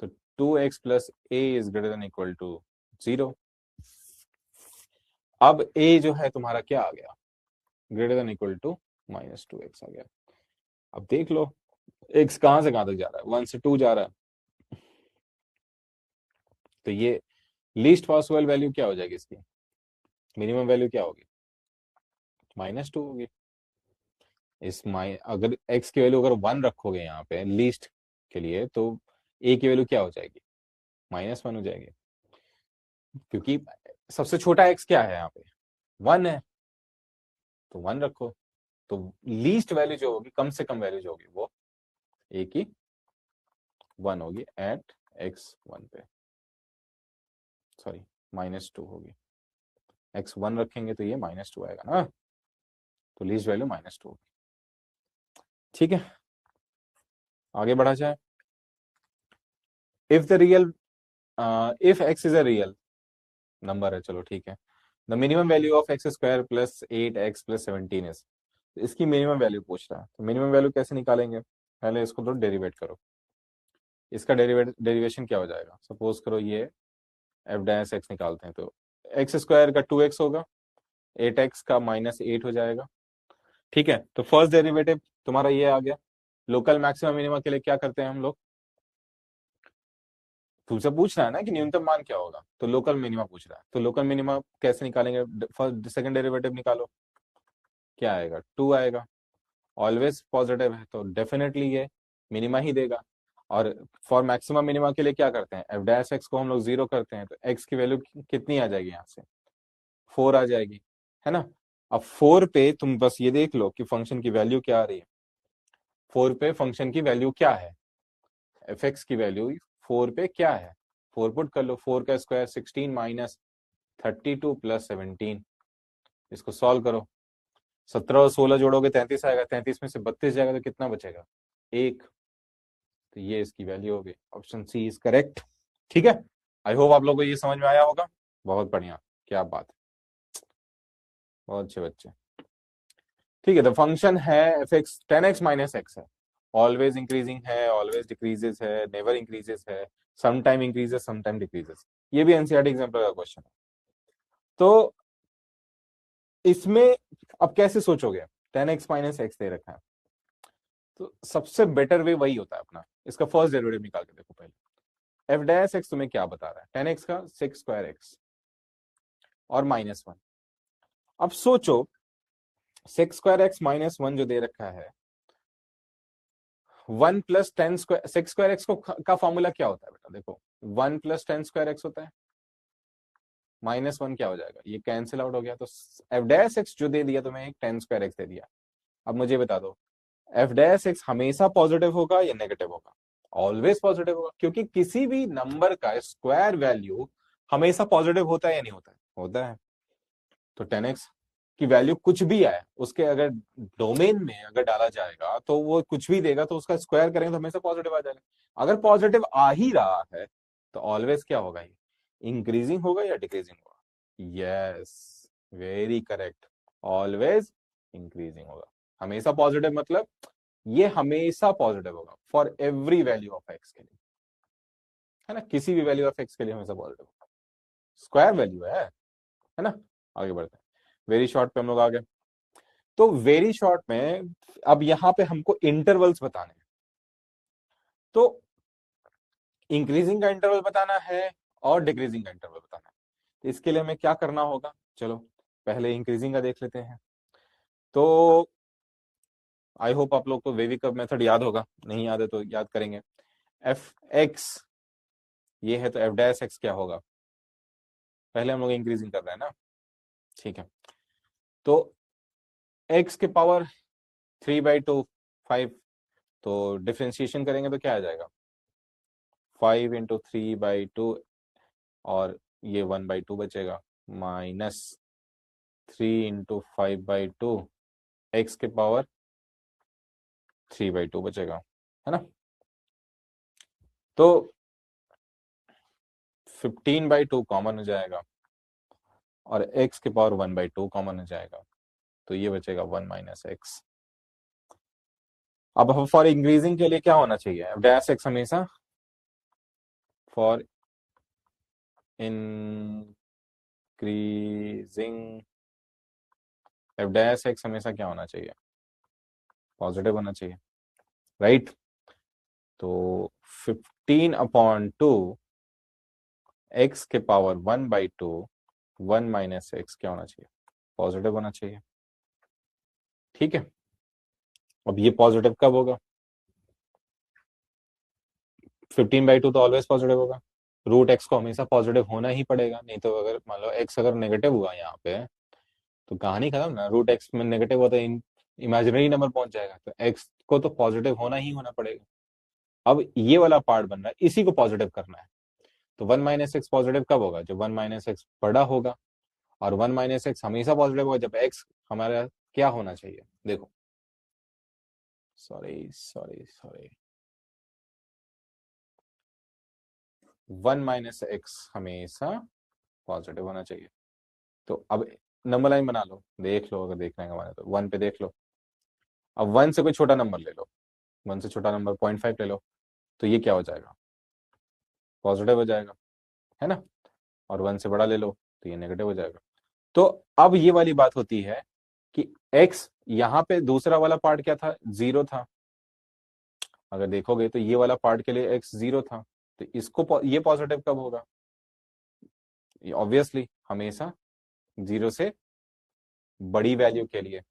तो 2x plus a is greater than equal to 0। अब a जो है तुम्हारा क्या आ गया, greater than equal to minus 2x आ गया। अब देख लो x कहां से कहां तक जा रहा है, 1 से 2 जा रहा है, तो ये लीस्ट पॉसिबल वैल्यू क्या हो जाएगी इसकी, मिनिमम वैल्यू क्या होगी, -2 होगी। अगर x की वैल्यू अगर 1 रखोगे यहाँ पे लीस्ट के लिए, तो a की वैल्यू क्या हो जाएगी, -1 हो जाएगी, क्योंकि सबसे छोटा x क्या है यहाँ पे, 1 है, तो 1 रखो। तो लीस्ट वैल्यू जो होगी, कम से कम वैल्यू जो होगी वो a की 1 होगी एट x1 पे, सॉरी -2 होगी। x1 रखेंगे तो ये -2 आएगा ना, तो लीस्ट वैल्यू -2 होगी, ठीक है। आगे बढ़ा जाए। If the real if x is a real number है, चलो ठीक है, the minimum value of x square plus 8x plus 17 is, इसकी मिनिमम वैल्यू पूछ रहा है। तो मिनिमम वैल्यू कैसे निकालेंगे, पहले इसको तो डेरिवेट करो। इसका डेरिवेशन क्या हो जाएगा, सपोज करो ये एफ डैश एक्स निकालते हैं, तो एक्स स्क्वायर का 2x होगा, 8x का -8 हो जाएगा, ठीक है। तो फर्स्ट डेरिवेटिव तुम्हारा ये आ गया। लोकल मैक्सिमम मिनिमा के लिए क्या करते हैं हम लोग, तुमसे पूछ रहा है ना कि न्यूनतम मान क्या होगा, तो लोकल मिनिमा पूछ रहा है, तो लोकल मिनिमा कैसे निकालेंगे, फर्स्ट सेकंड डेरिवेटिव निकालो, क्या आएगा, 2 आएगा। ऑलवेज पॉजिटिव है तो डेफिनेटली ये मिनिमा ही देगा। और फॉर मैक्सिमम मिनिमा के लिए क्या करते हैं, एफ डैश एक्स को हम लोग 0 करते हैं, तो एक्स की वैल्यू कितनी आ जाएगी, यहाँ से 4 आ जाएगी, है ना। अब 4 पे तुम बस ये देख लो कि फंक्शन की वैल्यू क्या आ रही है, 4 पे फंक्शन की वैल्यू क्या है, एफ एक्स की वैल्यू 4 पे क्या है, 4 पुट कर लो, 4 का स्क्वायर 16 माइनस 32 प्लस 17, इसको सॉल्व करो, 17 और 16 जोड़ोगे 33 आएगा, 33 में से 32 जाएगा तो कितना बचेगा, 1। तो ये इसकी वैल्यू होगी, ऑप्शन सी इज करेक्ट, ठीक है। आई होप आप लोगों को ये समझ में आया होगा, बहुत बढ़िया, क्या बात है, बहुत अच्छे बच्चे, ठीक है। तो फंक्शन है f x 10x minus x है, ऑलवेज इंक्रीजिंग है, ऑलवेज डिक्रीजेस है, नेवर इंक्रीजेस है, समटाइम इंक्रीजेस समटाइम डिक्रीजेस, ये भी एनसीईआरटी एग्जाम्पल का क्वेश्चन है। तो इसमें अब कैसे सोचोगे, 10x माइनस एक्स दे रखा है, तो सबसे बेटर वे वही होता है अपना, इसका फर्स्ट डेरिवेटिव निकाल के देखो पहले। एफ डैश एक्स तुम्हें क्या बता रहा है, 10x का 6 स्क्वायर एक्स और -1। अब सोचो 6 स्क्वायर एक्स -1 जो दे रखा है, 1 प्लस 10 स्क्वायर 6 स्क्वायर एक्स को का फॉर्मूला क्या होता है बेटा, देखो 1 प्लस 10 स्क्वायर एक्स होता है, -1 क्या हो जाएगा, ये कैंसिल आउट हो गया। तो एफ डैश एक्स जो दे दिया तुम्हें, एक 10 स्क्वायर एक्स दे दिया। अब मुझे बता दो एफ डैश एक्स हमेशा पॉजिटिव होगा या नेगेटिव होगा, ऑलवेज पॉजिटिव होगा, क्योंकि किसी भी नंबर का स्क्वायर वैल्यू हमेशा पॉजिटिव होता है या नहीं होता है, होता है। तो 10x की वैल्यू कुछ भी आए, उसके अगर डोमेन में अगर डाला जाएगा तो वो कुछ भी देगा, तो उसका स्क्वायर करेंगे तो हमेशा पॉजिटिव आ जाएगा। अगर पॉजिटिव आ ही रहा है तो ऑलवेज क्या होगा, ये इंक्रीजिंग होगा या डिक्रीजिंग होगा, yes, very correct, always increasing होगा, हमेशा पॉजिटिव, मतलब ये हमेशा पॉजिटिव होगा for every value of x के लिए, है ना, किसी भी वैल्यू ऑफ एक्स के लिए हमेशा पॉजिटिव होगा, स्क्वायर वैल्यू है ना। आगे बढ़ते हैं, वेरी शॉर्ट पे हम लोग आ गए। तो वेरी शॉर्ट में अब यहां पे हमको इंटरवल्स बताने हैं, तो इंक्रीजिंग का इंटरवल बताना है और डिक्रीजिंग का इंटरवल बताना है। तो इसके लिए हमें क्या करना होगा, चलो पहले इंक्रीजिंग का देख लेते हैं। तो आई होप आप लोग को वेवी कर्व मेथड याद होगा, नहीं याद है तो याद करेंगे। एफ एक्स ये है, तो एफ डैश एक्स क्या होगा, पहले हम लोग इंक्रीजिंग कर रहे हैं ना, ठीक है। तो एक्स के पावर 3/2 5, तो डिफ्रेंशिएशन करेंगे तो क्या आ जाएगा, 5 × 3/2, और ये 1/2 बचेगा, माइनस 3 × 5/2, एक्स के पावर 3/2 बचेगा, है ना। तो 15/2 कॉमन हो जाएगा और एक्स के पावर 1/2 कॉमन हो जाएगा, तो ये बचेगा 1 - एक्स। अब फॉर इंक्रीजिंग के लिए क्या होना चाहिए, डैश एक्स हमेशा for increasing, F dash x हमेशा क्या होना चाहिए, पॉजिटिव होना चाहिए, राइट। तो 15/2 एक्स के पावर 1/2 1 - एक्स क्या होना चाहिए, पॉजिटिव होना चाहिए, ठीक है। अब ये पॉजिटिव कब होगा, 15/2 तो ऑलवेज पॉजिटिव होगा, रूट एक्स को हमेशा पॉजिटिव होना ही पड़ेगा, नहीं तो अगर मान लो एक्स अगर नेगेटिव हुआ यहाँ पे तो कहानी खत्म ना, रूट एक्स में नेगेटिव होता है इमेजिनरी नंबर पहुंच जाएगा, तो एक्स को तो पॉजिटिव होना पड़ेगा। अब ये वाला पार्ट बन रहा है, इसी को पॉजिटिव करना है, तो 1 - एक्स पॉजिटिव कब होगा, जब 1 - एक्स बड़ा होगा, और 1 - एक्स हमेशा पॉजिटिव होगा जब एक्स हमारा क्या होना चाहिए, देखो, सॉरी सॉरी सॉरी, 1 - एक्स हमेशा पॉजिटिव होना चाहिए। तो अब नंबर लाइन बना लो, देख लो, अगर देखने का मन है तो 1 पे देख लो। अब 1 से कोई छोटा नंबर ले लो, 1 से छोटा नंबर 0.5 ले लो, तो ये क्या हो जाएगा, पॉजिटिव हो जाएगा, है ना। और 1 से बड़ा ले लो तो ये नेगेटिव हो जाएगा। तो अब ये वाली बात होती है कि x यहाँ पे दूसरा वाला पार्ट क्या था, 0 था, अगर देखोगे तो ये वाला पार्ट के लिए x 0 था, तो इसको ये पॉजिटिव कब होगा, ये ऑब्वियसली हमेशा 0 से बड़ी वैल्यू के लिए।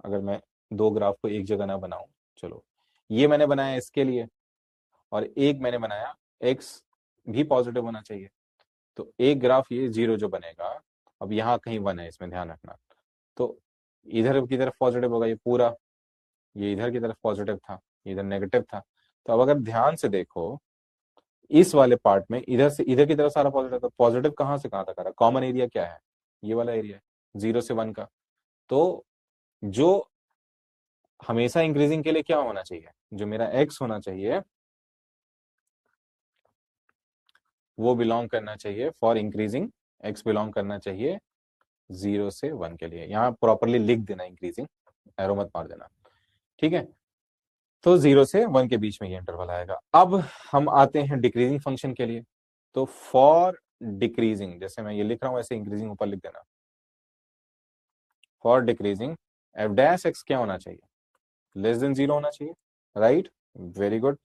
अगर मैं दो ग्राफ को एक जगह ना बनाऊं, चलो ये मैंने बनाया इसके लिए, और एक मैंने बनाया x भी पॉजिटिव होना चाहिए, तो एक ग्राफ ये 0 जो बनेगा, अब यहाँ कहीं 1 है, इसमें ध्यान रखना, तो इधर की तरफ पॉजिटिव होगा ये पूरा, ये इधर की तरफ पॉजिटिव था, इधर नेगेटिव था। तो अब अगर ध्यान से देखो इस वाले पार्ट में इधर से इधर की तरफ सारा पॉजिटिव था, पॉजिटिव कहां से कहां तक आ रहा है, कॉमन एरिया क्या है, ये वाला एरिया है 0 से 1 का। तो जो हमेशा इंक्रीजिंग के लिए क्या होना चाहिए, जो मेरा एक्स होना चाहिए वो बिलोंग करना चाहिए फॉर इंक्रीजिंग, एक्स बिलोंग करना चाहिए 0 से 1 के लिए, यहाँ प्रॉपरली लिख देना इंक्रीजिंग, एरो मत मार देना, ठीक है। तो 0 से 1 के बीच में ये इंटरवल आएगा। अब हम आते हैं डिक्रीजिंग फंक्शन के लिए, तो फॉर डिक्रीजिंग, जैसे मैं ये लिख रहा हूं ऐसे इंक्रीजिंग ऊपर लिख देना, for decreasing F dash x क्या होना चाहिए, लेस देन 0 होना चाहिए, राइट, वेरी गुड।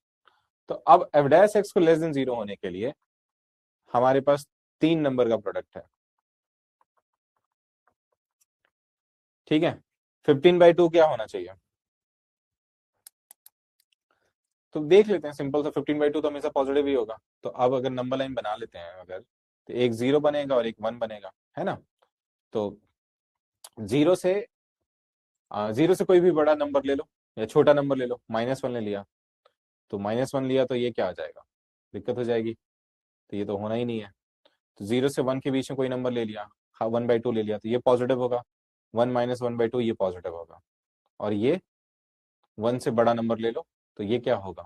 तो अब एफ डैश एक्स को लेस देन 0 होने के लिए हमारे पास 3 नंबर का प्रोडक्ट है, ठीक है। 15/2 क्या होना चाहिए, तो देख लेते हैं सिंपल सा, 15/2 तो हमेशा पॉजिटिव ही होगा। तो अब अगर नंबर लाइन बना लेते हैं अगर, तो एक 0 बनेगा और एक 1 बनेगा, है ना। तो 0 से 0 से कोई भी बड़ा नंबर ले लो या छोटा नंबर ले लो, -1 ले लिया, तो -1 लिया तो ये क्या आ जाएगा, दिक्कत हो जाएगी, तो ये तो होना ही नहीं है। तो 0 से 1 के बीच में कोई नंबर ले लिया, हाँ 1/2 ले लिया, तो ये पॉजिटिव होगा, 1 - 1/2 ये पॉजिटिव होगा, और ये 1 से बड़ा नंबर ले लो तो ये क्या होगा,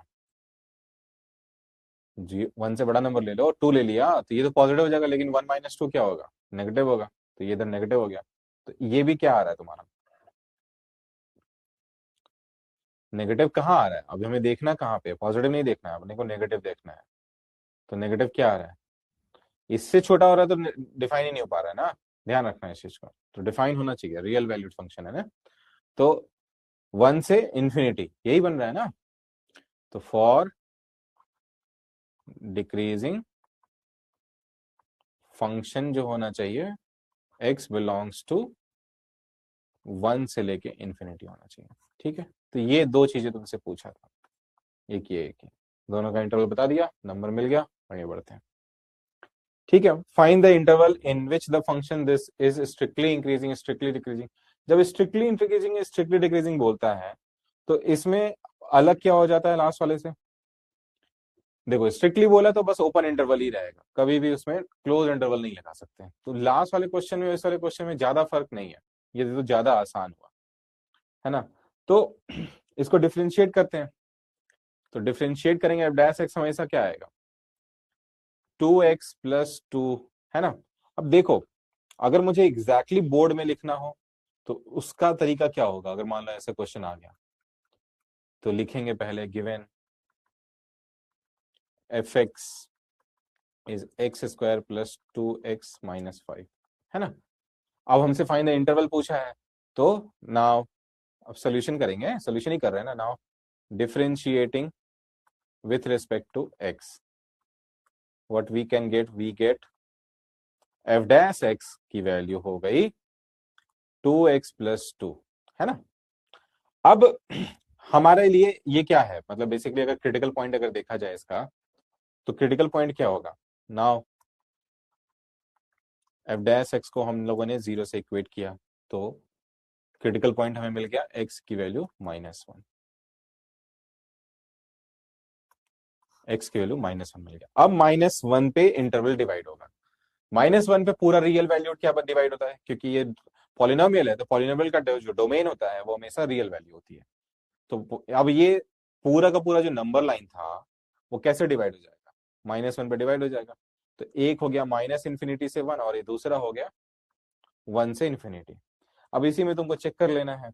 जी 1 से बड़ा नंबर ले लो, 2 ले लिया तो ये तो पॉजिटिव हो जाएगा, लेकिन 1 माइनस 2 क्या होगा, नेगेटिव होगा, तो ये इधर नेगेटिव हो गया। तो ये भी क्या आ रहा है तुम्हारा, नेगेटिव कहाँ आ रहा है, अभी हमें देखना कहाँ पे, पॉजिटिव नहीं देखना है अपने को, नेगेटिव देखना है। तो नेगेटिव क्या आ रहा है, इससे छोटा हो रहा है तो डिफाइन ही नहीं हो पा रहा है ना, ध्यान रखना है इस चीज को। तो डिफाइन होना चाहिए, रियल वैल्यूड फंक्शन है ना। तो 1 से इंफिनिटी यही बन रहा है ना। तो फॉर डिक्रीजिंग फंक्शन जो होना चाहिए x बिलोंग्स टू 1 से लेके इंफिनिटी होना चाहिए। ठीक है, तो ये दो चीजें तुमसे पूछा था, एक ही, दोनों का इंटरवल बता दिया, नंबर मिल गया, आगे बढ़ते हैं। ठीक है, find the interval in which the function this is strictly increasing strictly decreasing. जब स्ट्रिक्टली इंक्रीजिंग स्ट्रिक्टली डिक्रीजिंग बोलता है तो इसमें अलग क्या हो जाता है लास्ट वाले से, देखो स्ट्रिक्टली बोला तो बस ओपन इंटरवल ही रहेगा, कभी भी उसमें क्लोज इंटरवल नहीं लगा सकते। तो लास्ट वाले क्वेश्चन में इस वाले क्वेश्चन में ज्यादा फर्क नहीं है, ये तो ज्यादा आसान हुआ है ना। तो इसको डिफ्रेंशिएट करते हैं, तो डिफ्रेंशिएट करेंगे, एफ डैश एक्स हमेशा क्या आएगा, 2x+2, है ना। अब देखो, अगर मुझे एग्जैक्टली बोर्ड में लिखना हो तो उसका तरीका क्या होगा, अगर मान लो ऐसा क्वेश्चन आ गया तो लिखेंगे पहले given F x is x² + 2x - 5, है ना। अब हमसे फाइंड द इंटरवल पूछा है, तो नाउ अब सोल्यूशन करेंगे, सोल्यूशन ही कर रहे हैं ना now, differentiating with respect to x, what we can get, we get f dash x की वैल्यू हो गई 2x+2, है ना। अब हमारे लिए ये क्या है, मतलब बेसिकली अगर क्रिटिकल पॉइंट अगर देखा जाए इसका, तो क्रिटिकल पॉइंट क्या होगा, नाउ एफ डैश एक्स को हम लोगों ने 0 से इक्वेट किया, तो क्रिटिकल पॉइंट हमें मिल गया x की वैल्यू -1, x की वैल्यू -1 मिल गया। अब -1 पे इंटरवल डिवाइड होगा, -1 पे पूरा रियल वैल्यू क्या डिवाइड होता है, क्योंकि ये पॉलिनोमियल है तो पॉलिनोमियल का जो डोमेन होता है वो हमेशा रियल वैल्यू होती है। तो अब ये पूरा का पूरा जो नंबर लाइन था वो कैसे डिवाइड हो जाएगा, -1 पे डिवाइड हो जाएगा। तो एक हो गया -∞ से 1 और ये दूसरा हो गया 1 से इंफिनिटी। अब इसी में तुमको चेक कर लेना है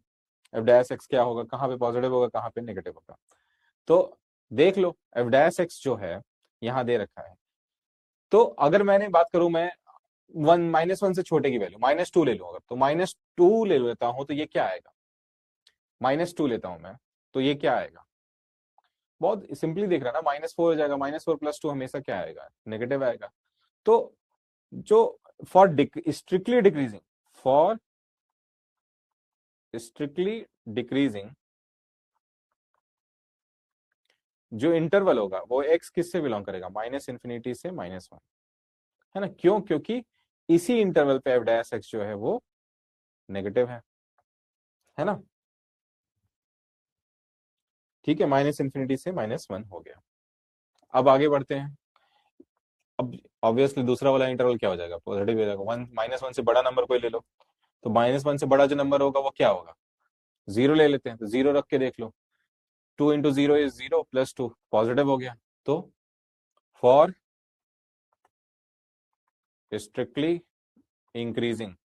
एफ डैश एक्स क्या होगा, कहाँ पे पॉजिटिव होगा कहाँ पे नेगेटिव होगा। तो देख लो एफ डैश एक्स जो है यहाँ दे रखा है, तो अगर मैंने बात करूं मैं -1 से छोटे की वैल्यू -2 ले लूं, अगर तो -2 ले लेता हूं तो ये क्या आएगा, -2 लेता हूं मैं तो ये क्या आएगा, बहुत सिंपली देख रहा है ना, -4 हो जाएगा, -4 + 2 हमेशा क्या आएगा, नेगेटिव आएगा। तो जो for strictly decreasing, for strictly decreasing जो इंटरवल होगा वो x किससे बिलोंग करेगा, -∞ से -1, है ना। क्यों, क्योंकि इसी इंटरवल पे एफ डैश एक्स जो है वो नेगेटिव है ना। ठीक है, -∞ से -1 हो गया। अब आगे बढ़ते हैं। अब ऑब्वियसली दूसरा वाला इंटरवल क्या हो जाएगा, पॉजिटिव हो जाएगा, -1 से बड़ा नंबर कोई ले लो, तो -1 से बड़ा जो नंबर होगा वो क्या होगा, 0 ले लेते हैं, तो 0 रख के देख लो, 2 × 0 = 0 + 2 पॉजिटिव हो गया। तो for strictly increasing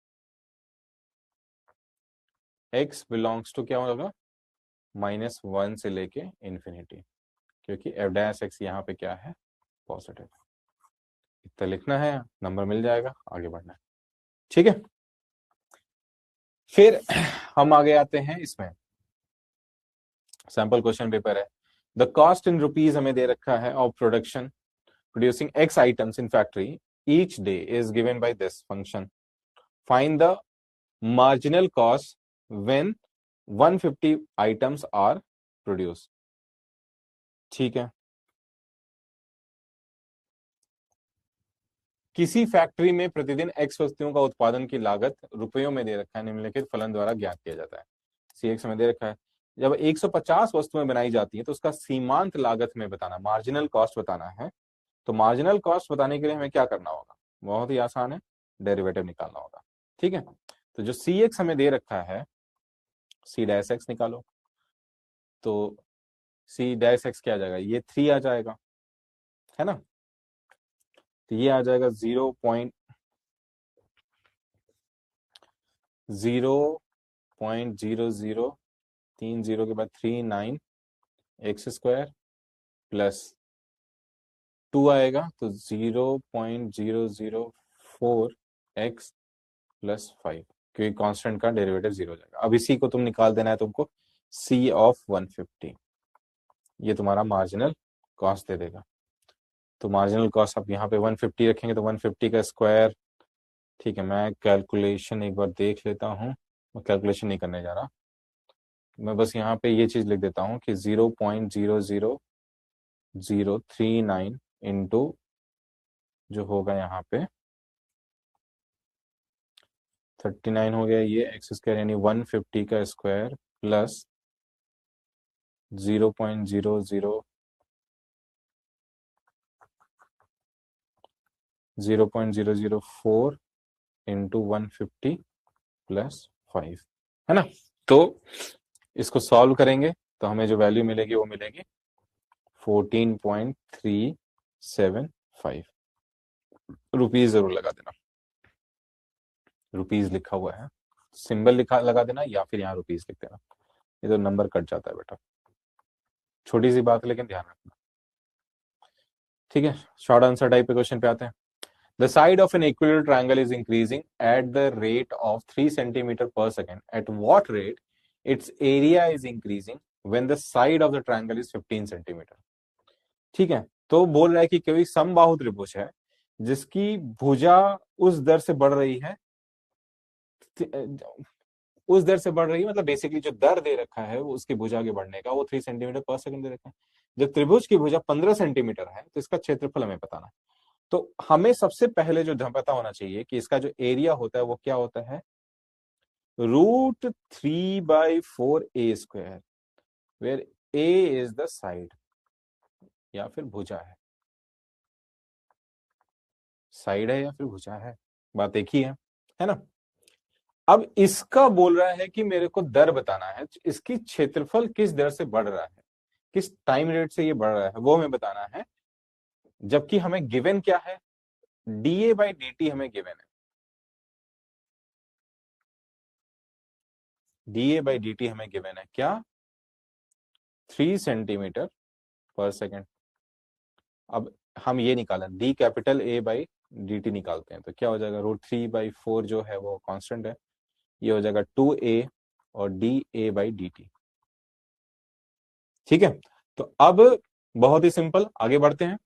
x belongs to क्या होगा, -1 से लेके इंफिनिटी, क्योंकि एफ डैश एक्स यहाँ पे क्या है, पॉजिटिव। इतना लिखना है, नंबर मिल जाएगा, आगे बढ़ना है। ठीक है, फिर हम आगे आते हैं इसमें, सैंपल क्वेश्चन पेपर है। द कॉस्ट इन रुपीज हमें दे रखा है of production producing x items in factory each day is given by this function. Find the marginal cost when 150 items are produced. ठीक है, किसी फैक्ट्री में प्रतिदिन x वस्तुओं का उत्पादन की लागत रुपयों में दे रखा है, निम्नलिखित फलन द्वारा ज्ञात किया जाता है। CX में दे रखा है, जब 150 वस्तुएं बनाई जाती हैं तो उसका सीमांत लागत में बताना, मार्जिनल कॉस्ट बताना है। तो मार्जिनल कॉस्ट बताने के लिए हमें क्या करना होगा, बहुत ही आसान है, डेरिवेटिव निकालना होगा। ठीक है, तो जो CX हमें दे रखा है, C' निकालो, तो C' क्या आ जाएगा, ये 3 आ जाएगा, है ना। तो ये आ जाएगा 0.0030 के बाद 39 x² प्लस 2 आएगा, तो 0.004 x प्लस 5, क्योंकि कांस्टेंट का डेरिवेटिव 0 हो जाएगा। अब इसी को तुम निकाल देना है तुमको, C ऑफ 150, ये तुम्हारा मार्जिनल कॉस्ट दे देगा। तो मार्जिनल कॉस्ट आप यहाँ पे 150 रखेंगे तो 150 का स्क्वायर, ठीक है, मैं कैलकुलेशन एक बार देख लेता हूँ, मैं कैलकुलेशन नहीं करने जा रहा, मैं बस यहाँ पे ये चीज लिख देता हूँ कि 0.00039 इंटू जो होगा यहाँ पे 39 हो गया, ये x² यानी 150 का स्क्वायर प्लस 0.004 इंटू 150 प्लस 5, है ना। तो इसको सॉल्व करेंगे तो हमें जो वैल्यू मिलेगी वो मिलेगी 14.375 रुपीज। जरूर लगा देना, रुपीज लिखा हुआ है, सिंबल लिखा लगा देना या फिर यहाँ रुपीज लिख देना, ये तो नंबर कट जाता है बेटा, छोटी सी बात है लेकिन ध्यान रखना। ठीक है, शॉर्ट आंसर टाइप के क्वेश्चन पे आते हैं। The side of an equilateral triangle is increasing at the rate of 3 centimeter per second. At what rate its area is increasing when the side of the triangle is 15 centimeter? ठीक है, तो बोल रहा है कि कोई समबाहु त्रिभुज है जिसकी भुजा उस दर से बढ़ रही है, उस दर से बढ़ रही है मतलब बेसिकली जो दर दे रखा है वो उसकी भुजा के बढ़ने का, वो 3 सेंटीमीटर पर सेकंड दे रखा है। जब त्रिभुज की भुजा 15 सेंटीमीटर है तो इसका क्षेत्रफल हमें बताना है। तो हमें सबसे पहले जो पता होना चाहिए कि इसका जो एरिया होता है वो क्या होता है, √3/4a², where a is the side या फिर भुजा है या फिर भुजा है, बात एक ही है ना। अब इसका बोल रहा है कि मेरे को दर बताना है, इसकी क्षेत्रफल किस दर से बढ़ रहा है, किस टाइम रेट से ये बढ़ रहा है वो हमें बताना है, जबकि हमें गिवन क्या है, dA/dt हमें गिवन है, dA/dt हमें गिवन है क्या, 3 सेंटीमीटर पर सेकेंड। अब हम ये निकाला डी कैपिटल A/dt निकालते हैं तो क्या हो जाएगा, √3/4 जो है वो कांस्टेंट है, ये हो जाएगा 2a और dA/dt। ठीक है, तो अब बहुत ही सिंपल आगे बढ़ते हैं।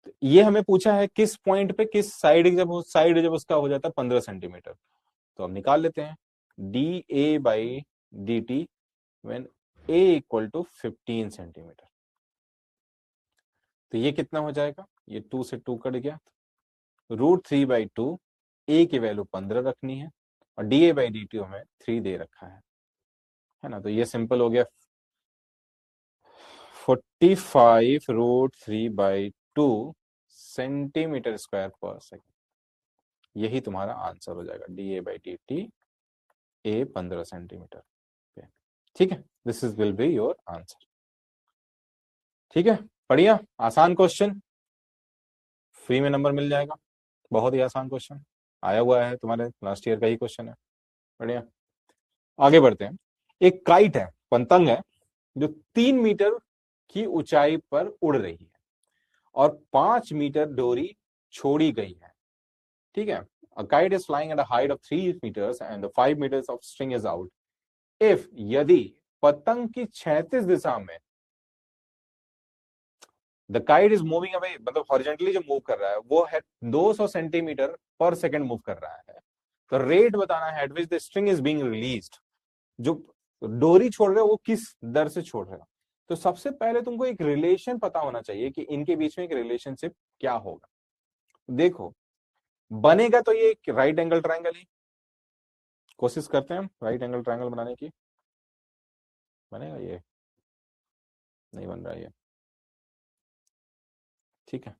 तो ये हमें पूछा है किस पॉइंट पे, किस साइड, जब उसका हो जाता है 15 सेंटीमीटर, तो हम निकाल लेते हैं dA/dt when a equal to 15 centimetre. तो ये कितना हो जाएगा, ये 2 से 2 कट गया, √3/2, a की वैल्यू 15 रखनी है और dA/dt हमें 3 दे रखा है ना। तो ये सिंपल हो गया, 45√3/2 सेंटीमीटर स्क्वायर पर सेकेंड, यही तुम्हारा आंसर हो जाएगा, dA/dt a 15 सेंटीमीटर। ठीक है, this is will be your answer. ठीक है, बढ़िया, आसान क्वेश्चन, फ्री में नंबर मिल जाएगा, बहुत ही आसान क्वेश्चन आया हुआ है, तुम्हारे लास्ट ईयर का ही क्वेश्चन है। बढ़िया, आगे बढ़ते हैं। एक काइट है, पतंग है, जो 3 मीटर की ऊंचाई पर उड़ रही है और 5 मीटर डोरी छोड़ी गई है। ठीक है, a kite is flying at a height of 3 meters and the 5 meters of string is out. If यदि पतंग की 36 दिशा में the kite is moving away, मतलब हॉरिजॉन्टली जो मूव कर रहा है वो है 200 सेंटीमीटर पर सेकंड मूव कर रहा है, तो रेट बताना है eight which the string is being released, जो डोरी छोड़ रहे हो वो किस दर से छोड़ रहे हो। तो सबसे पहले तुमको एक रिलेशन पता होना चाहिए कि इनके बीच में एक रिलेशनशिप क्या होगा। देखो, बनेगा तो ये राइट एंगल ट्रायंगल ही, कोशिश करते हैं हम राइट एंगल ट्रायंगल बनाने की, बनेगा ये, नहीं बन रहा ये, ठीक है,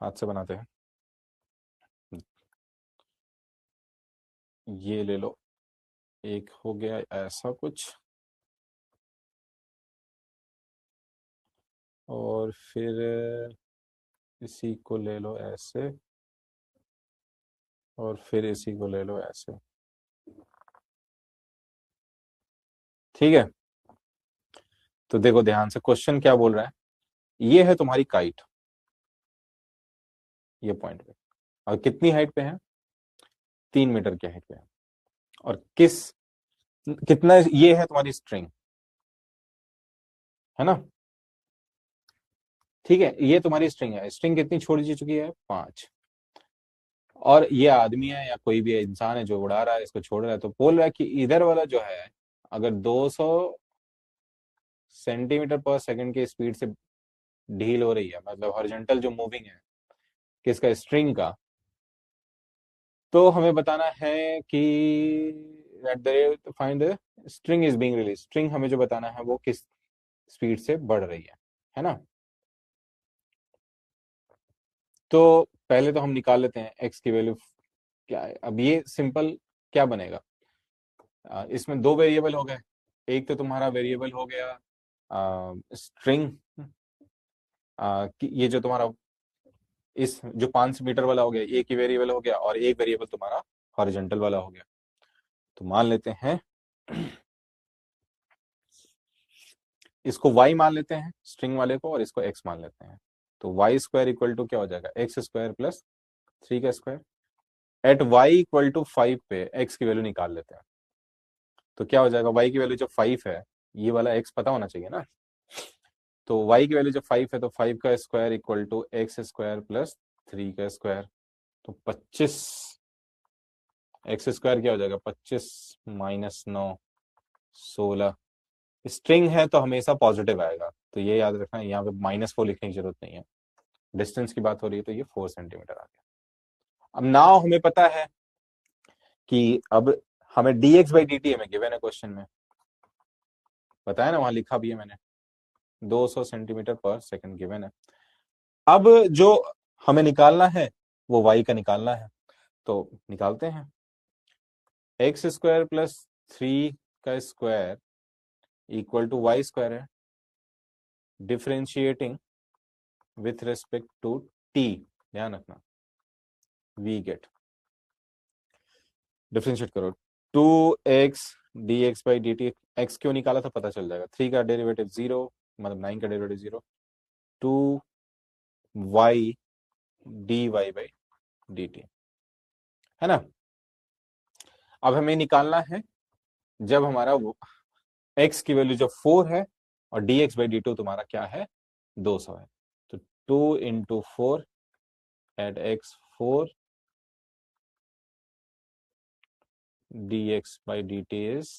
हाथ से बनाते हैं, ये ले लो, एक हो गया ऐसा कुछ, और फिर इसी को ले लो ऐसे और फिर इसी को ले लो ऐसे, ठीक है। तो देखो ध्यान से, क्वेश्चन क्या बोल रहा है, ये है तुम्हारी काइट, ये पॉइंट पे, और कितनी हाइट पे है, 3 मीटर की हाइट पे है, और कितना, ये है तुम्हारी स्ट्रिंग, है ना, ठीक है, ये तुम्हारी स्ट्रिंग है, स्ट्रिंग कितनी छोड़ी जा चुकी है, 5, और ये आदमी है या कोई भी इंसान है जो उड़ा रहा है, इसको छोड़ रहा है, तो बोल रहा है कि इधर वाला जो है, अगर 200 सेंटीमीटर पर सेकंड की स्पीड से ढील हो रही है, मतलब हॉरिजॉन्टल जो मूविंग है किसका, स्ट्रिंग का, तो हमें बताना है कि eight the rate find the string is being release, string हमें जो बताना है वो किस स्पीड से बढ़ रही है ना। तो पहले तो हम निकाल लेते हैं एक्स की वैल्यू क्या है। अब ये सिंपल क्या बनेगा, इसमें दो वेरिएबल हो गए, एक तो तुम्हारा वेरिएबल हो गया स्ट्रिंग, ये जो तुम्हारा इस जो 5 मीटर वाला हो गया, एक ही वेरिएबल हो गया, और एक वेरिएबल तुम्हारा हॉरिजॉन्टल वाला हो गया। तो मान लेते हैं इसको y मान लेते हैं स्ट्रिंग वाले को, और इसको x मान लेते हैं। तो वाई स्क्वायर इक्वल टू क्या हो जाएगा, एक्स स्क्वायर प्लस 3 का square. At y equal to 5 पे x की वैल्यू निकाल लेते हैं, तो क्या हो जाएगा, y की वैल्यू जब 5 है, ये वाला x पता होना चाहिए ना, तो y की वैल्यू जब 5 है तो 5 का square equal to x square plus 3 का स्क्वायर, तो 25, एक्स स्क्वायर क्या हो जाएगा, 25 माइनस 9, 16। स्ट्रिंग है तो हमेशा पॉजिटिव आएगा, तो ये याद रखना, यहाँ पे -4 लिखने की जरूरत नहीं है, डिस्टेंस की बात हो रही है, तो ये 4 सेंटीमीटर आ गया। अब नाउ हमें पता है कि अब हमें dx बाई dt हमें गिवन है क्वेश्चन में, बताया ना, वहां लिखा भी है मैंने, 200 सेंटीमीटर पर सेकंड गिवन है। अब जो हमें निकालना है वो y का निकालना है, तो निकालते हैं। एक्स स्क्वायर प्लस 3 का square equal to y square है, differentiating with respect to t, ध्यान रखना, वी गेट, डिफरेंशिएट करो, 2x dx बाई dt, x क्यों निकाला था पता चल जाएगा, 3 का डेरिवेटिव 0, मतलब 9 का derivative 0, 2y dy by dt, है ना। अब हमें निकालना है जब हमारा x की वैल्यू जब 4 है और dx बाई dt तुम्हारा क्या है, 200 है, तो 2 इंटू 4 एट x 4 dx बाई dt is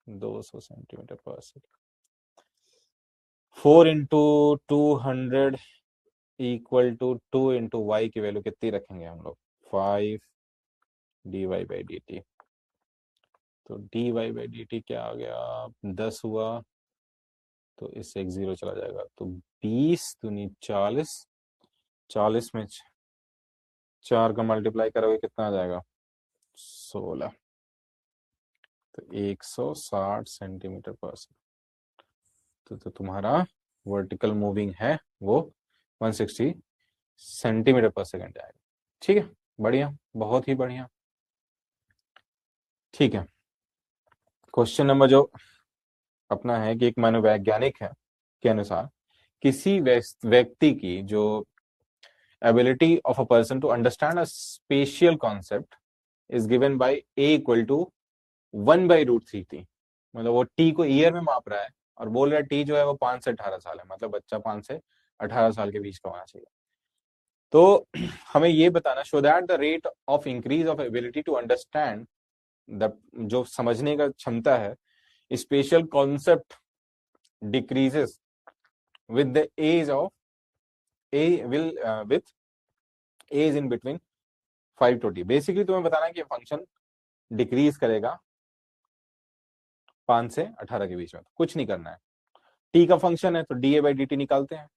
200 centimetre per second. 4 into 200 equal to 2 into y की वैल्यू कितनी रखेंगे हम लोग, 5 d y by d t, तो d y by d t क्या आ गया, 10 हुआ, तो इससे एक 0 चला जाएगा, तो 20 दूनी 40, 40 में 4 का मल्टीप्लाई करोगे कितना आ जाएगा, 16, तो 160 सेंटीमीटर पर सेकेंड। तो तुम्हारा वर्टिकल मूविंग है वो 160 सेंटीमीटर पर सेकेंड जाएगा, ठीक है, बढ़िया, बहुत ही बढ़िया, ठीक है। क्वेश्चन नंबर जो अपना है कि एक मनोवैज्ञानिक है के अनुसार किसी व्यक्ति की जो ability of a person to understand a spatial concept is given by A equal to 1/√3t, मतलब वो टी को ईयर में माप रहा है और बोल रहा है टी जो है वो 5 से 18 साल है, मतलब बच्चा 5 से 18 साल के बीच का होना चाहिए। तो हमें ये बताना, show that the rate of increase of ability to understand the, जो समझने का क्षमता है, special concept decreases with the age of a will with age in between 5 to t। Basically तुम्हें बताना है कि फंक्शन डिक्रीज करेगा 5 से 18 के बीच में, तो कुछ नहीं करना है, टी का फंक्शन है तो d A by d T निकालते हैं,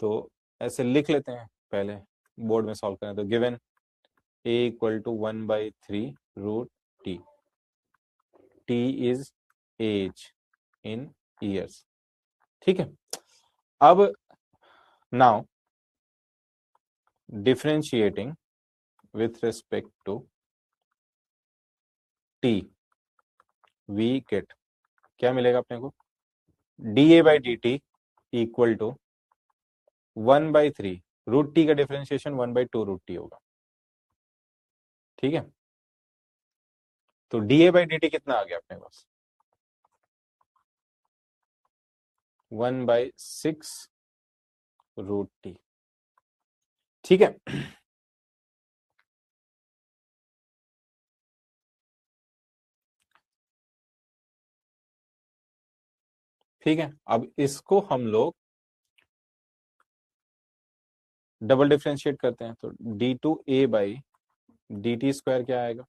तो ऐसे लिख लेते हैं, पहले बोर्ड में सॉल्व करें तो given A equal to 1/3√t, t is age in years, ठीक है। अब now differentiating with respect to t we get, क्या मिलेगा अपने को, d A by d t equal to 1/3 root t का डिफरेंशिएशन 1/2 रूट टी होगा। ठीक है, तो d A by d t कितना आ गया अपने पास, 1/6 रूट टी। ठीक है, ठीक है, अब इसको हम लोग डबल डिफरेंशिएट करते हैं, तो d2a/dt² क्या आएगा,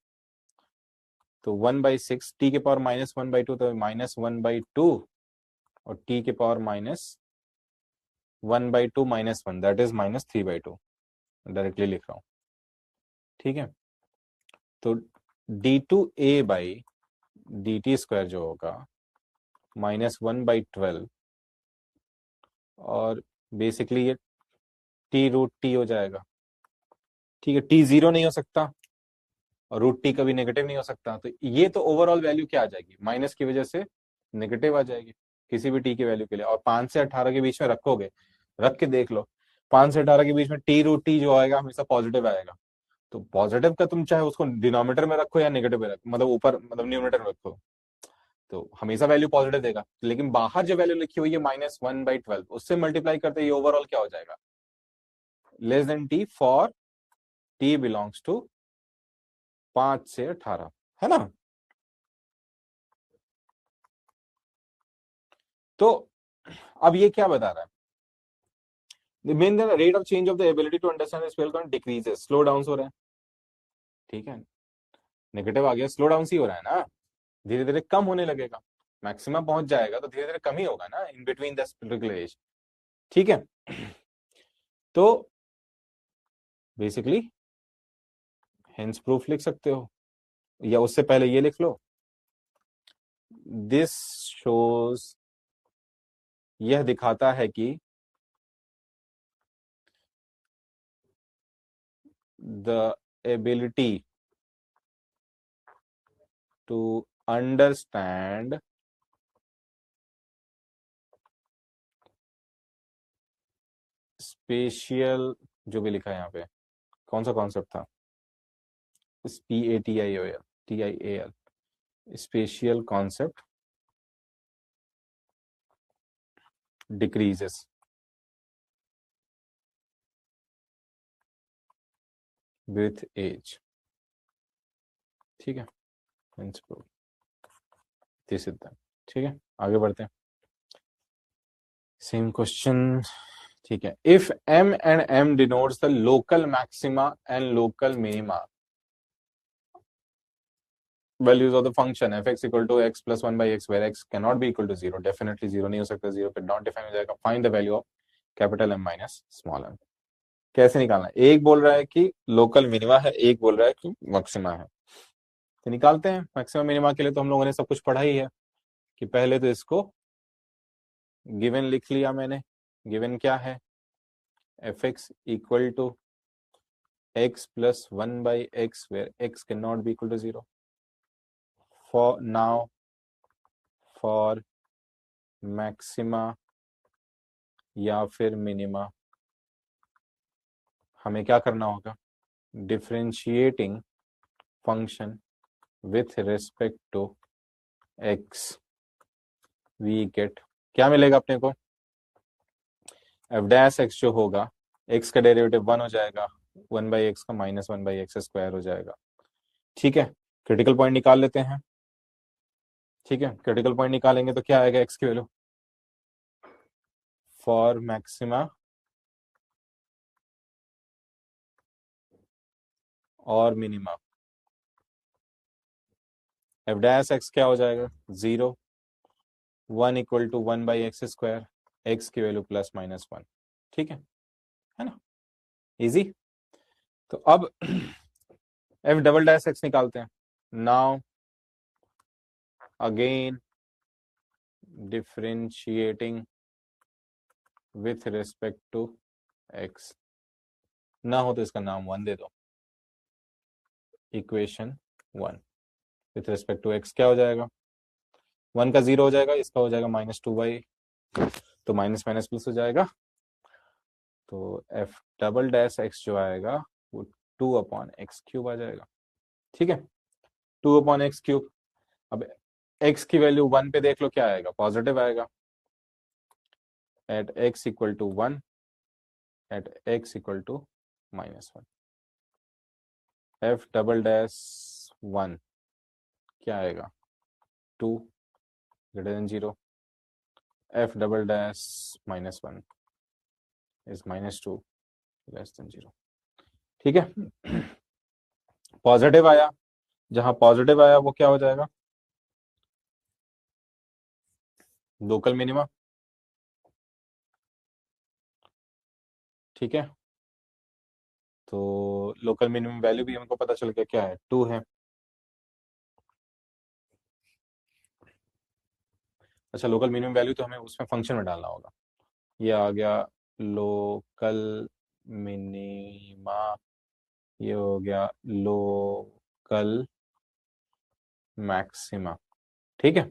तो 1/6 टी के पावर -1/2, तो -1/2 और टी के पावर -1/2 -1 दैट इज -3/2, डायरेक्टली लिख रहा हूं। ठीक है, तो d2a/dt² जो होगा -1/12 और बेसिकली ये टी रूट टी हो जाएगा। ठीक है, टी जीरो नहीं हो सकता और रूट टी कभी नेगेटिव नहीं हो सकता, तो ये तो ओवरऑल वैल्यू क्या आ जाएगी, माइनस की वजह से नेगेटिव आ जाएगी किसी भी टी की वैल्यू के लिए। और 5 से 18 के बीच में रखोगे, रख के देख लो, 5 से 18 के बीच में टी रूट टी जो आएगा हमेशा पॉजिटिव आएगा। तो पॉजिटिव का तुम चाहे उसको डिनोमिनेटर में रखो या नेगेटिव में रखो, मतलब ऊपर मतलब न्यूमरेटर में रखो, तो हमेशा वैल्यू पॉजिटिव देगा। लेकिन बाहर जो वैल्यू लिखी हुई है -1/12 उससे मल्टीप्लाई करते ये ओवरऑल क्या हो जाएगा, less than t for t belongs to 5 से 18, है ना। तो अब ये क्या बता रहा है, main rate of change of the ability to understand spell count decreases, slow down हो रहा है। ठीक है, नेगेटिव आ गया, स्लो डाउन ही हो रहा है ना, धीरे धीरे कम होने लगेगा, मैक्सिमम पहुंच जाएगा तो धीरे धीरे कम ही होगा ना in between the particular age. ठीक है, तो बेसिकली हेंस प्रूफ लिख सकते हो, या उससे पहले ये लिख लो, दिस शोज, यह दिखाता है कि the ability to understand spatial, जो भी लिखा है यहाँ पे कौन सा कॉन्सेप्ट था, PATIAL spatial concept decreases with age. ठीक है, ठीक है, आगे बढ़ते हैं, सेम क्वेश्चन। ठीक है, if m and m denotes the local maxima and local minima values of the function f(x) equal to x plus 1/x where x cannot be equal to 0, definitely 0 नहीं हो सकता, 0 पे नॉट डिफाइन हो जाएगा, find the value of capital M minus small m। कैसे निकालना है, एक बोल रहा है कि लोकल मिनिमा है, एक बोल रहा है कि मैक्सिमा है, तो निकालते हैं। मैक्सिमम मिनिमा के लिए तो हम लोगों ने सब कुछ पढ़ा ही है, कि पहले तो इसको गिवन लिख लिया मैंने, गिवन क्या है, f(x) equal to x plus 1/x where x cannot be equal to 0। for now for maxima या फिर मिनिमा हमें क्या करना होगा, differentiating function with respect to x, we get, क्या मिलेगा अपने को, f' जो होगा, x का डेरिवेटिव 1 हो जाएगा, 1/x का -1/x² हो जाएगा। ठीक है, क्रिटिकल पॉइंट निकाल लेते हैं। ठीक है, क्रिटिकल पॉइंट निकालेंगे तो क्या आएगा, x की वैल्यू फॉर मैक्सिमा और मिनिमा, f' क्या हो जाएगा, 0, 1 इक्वल टू 1/x², x की वैल्यू +-1। ठीक है ना, इजी। तो अब f"x निकालते हैं। Now again differentiating with respect to x ना हो तो इसका नाम 1 दे दो। Equation 1 with respect to x क्या हो जाएगा, 1 का 0 हो जाएगा, इसका हो जाएगा -2y, तो माइनस माइनस प्लस हो जाएगा। तो एफ डबल डैश एक्स जो आएगा वो 2/x³ आ जाएगा। ठीक है, 2/x³। अब x की वैल्यू 1 पे देख लो क्या आएगा, पॉजिटिव आएगा। At x equal to 1, at x equal to -1, f double dash 1 क्या आएगा, 2 greater than 0, f double dash -1 is -2 less than 0। ठीक है, पॉजिटिव आया, जहां पॉजिटिव आया वो क्या हो जाएगा, लोकल मिनिमा। ठीक है, तो लोकल मिनिमम वैल्यू भी हमको पता चल गया क्या है, 2 है। अच्छा, लोकल मिनिमम वैल्यू तो हमें उसमें फंक्शन में डालना होगा। ये आ गया लोकल मिनिमा, ये हो गया लोकल मैक्सिमा। ठीक है,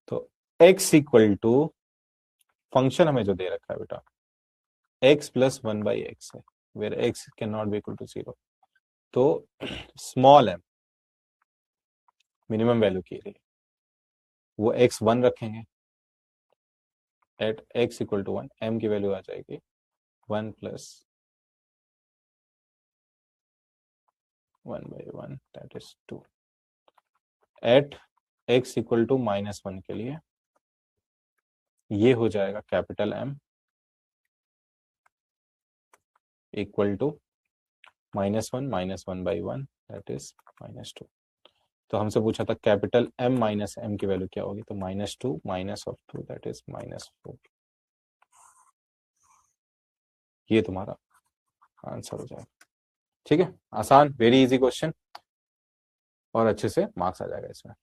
तो x इक्वल टू फंक्शन हमें जो दे रखा है बेटा x प्लस 1/x है, where x can not be equal to 0। तो स्मॉल m मिनिमम वैल्यू की लिए वो x1 रखेंगे, at x equal to 1 m की वैल्यू आ जाएगी 1 plus 1/1 that is 2। At x equal to -1 के लिए ये हो जाएगा capital M equal to -1/1 that is -2। तो हमसे पूछा था कैपिटल M माइनस M की वैल्यू क्या होगी, तो -2 -2 दैट इज -4। ये तुम्हारा आंसर हो जाएगा। ठीक है, आसान, वेरी इजी क्वेश्चन, और अच्छे से मार्क्स आ जाएगा इसमें।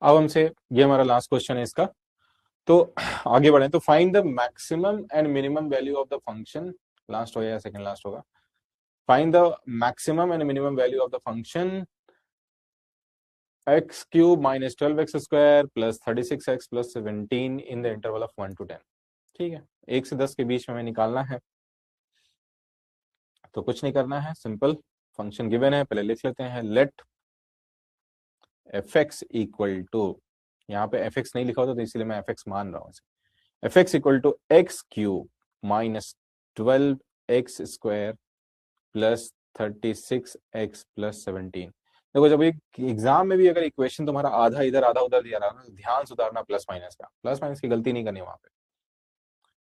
अब हमसे, ये हमारा लास्ट क्वेश्चन है इसका, तो आगे बढ़े। तो find the maximum and minimum value of the function, last हो या सेकंड लास्ट होगा, find the maximum and minimum value of the function x³ - 12x² + 36x + 17 in the interval of 1 to 10। ठीक है, 1 से 10 के बीच में हमें निकालना है, तो कुछ नहीं करना है, सिंपल फंक्शन गिवन है, पहले लिख लेते हैं। लेट fx इक्वल टू, यहाँ पे fx नहीं लिखा होता तो इसलिए मैं fx मान रहा हूँ इसे, fx equal to x³ - 12x² + 36x + 17। देखो, जब एक एग्जाम में भी अगर इक्वेशन तुम्हारा आधा इधर आधा उधर दिया रहा है, ध्यान सुधारना प्लस माइनस का, प्लस माइनस की गलती नहीं करनी वहां पे।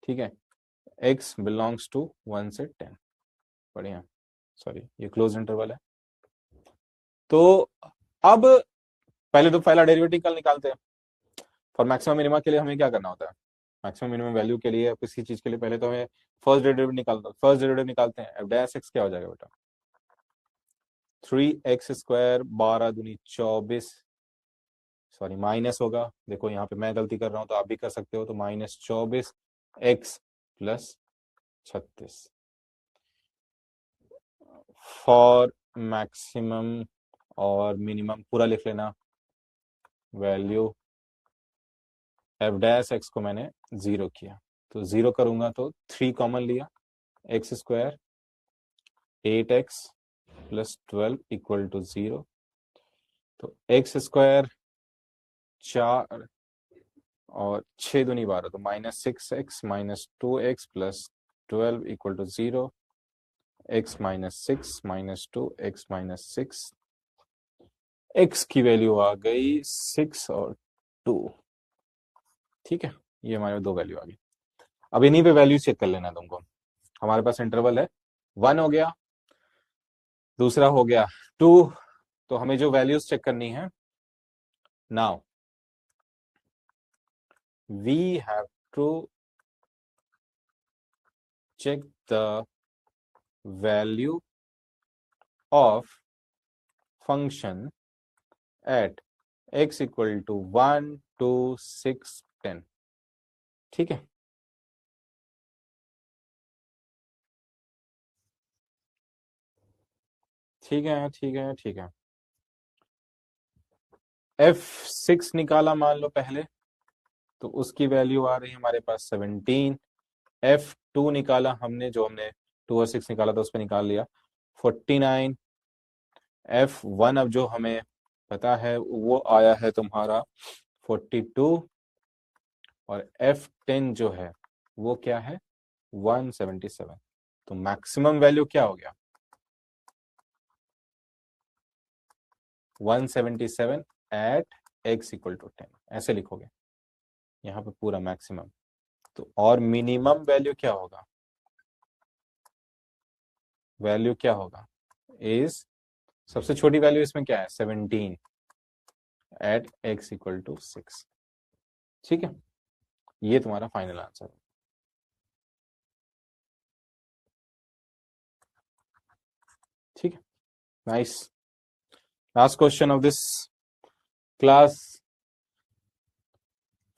ठीक है, x बिलोंग्स टू 1 से 10, बढ़िया, सॉरी ये क्लोज इंटरवल है। तो अब पहले तो पहला डेरिवेटिव कल निकालते हैं। फॉर मैक्सिमम मिनिमा के लिए हमें क्या करना होता है, मैक्सिमम मिनिमम वैल्यू के लिए किसी चीज के लिए पहले तो हमें फर्स्ट डेरिवेटिव निकालते हैं। एफ डैश एक्स क्या हो जाएगा बेटा, 3x², 12 दूनी 24, सॉरी माइनस होगा, देखो यहाँ पे मैं गलती कर रहा हूं तो आप भी कर सकते हो, तो -24x + 36 फॉर मैक्सिमम और मिनिमम पूरा लिख लेना। वैल्यू एफ डैश एक्स को मैंने 0 किया, तो 0 करूंगा तो 3 कॉमन लिया, x² 8x + 12 इक्वल टू 0, तो x² 4 और 6 दूनी 12, तो -6x - 2x + 12 equal to 0, x - 6 - 2 x - 6, x की वैल्यू आ गई 6 और 2। ठीक है, ये हमारे दो वैल्यू आ गई। अब इन्हीं पे वैल्यू चेक कर लेना तुमको। हमारे पास इंटरवल है, 1 हो गया, दूसरा हो गया 2, तो हमें जो वैल्यूज चेक करनी है, now we have to check the value of function at x equal to 1, 2, 6, 10। ठीक है, ठीक है ठीक है ठीक है। F6 निकाला मान लो पहले, तो उसकी वैल्यू आ रही है हमारे पास 17। F2 निकाला हमने, जो हमने 2 और 6 निकाला था उस पर निकाल लिया 49। F1 अब जो हमें पता है वो आया है तुम्हारा 42, और F10 जो है वो क्या है 177। तो मैक्सिमम वैल्यू क्या हो गया 177 एट x इक्वल टू 10, ऐसे लिखोगे यहाँ पे पूरा मैक्सिमम। तो और मिनिमम वैल्यू क्या होगा, वैल्यू क्या होगा इज, सबसे छोटी वैल्यू इसमें क्या है 17 एट x इक्वल टू 6। ठीक है, ये तुम्हारा फाइनल आंसर है। ठीक है, nice. Last question of this class.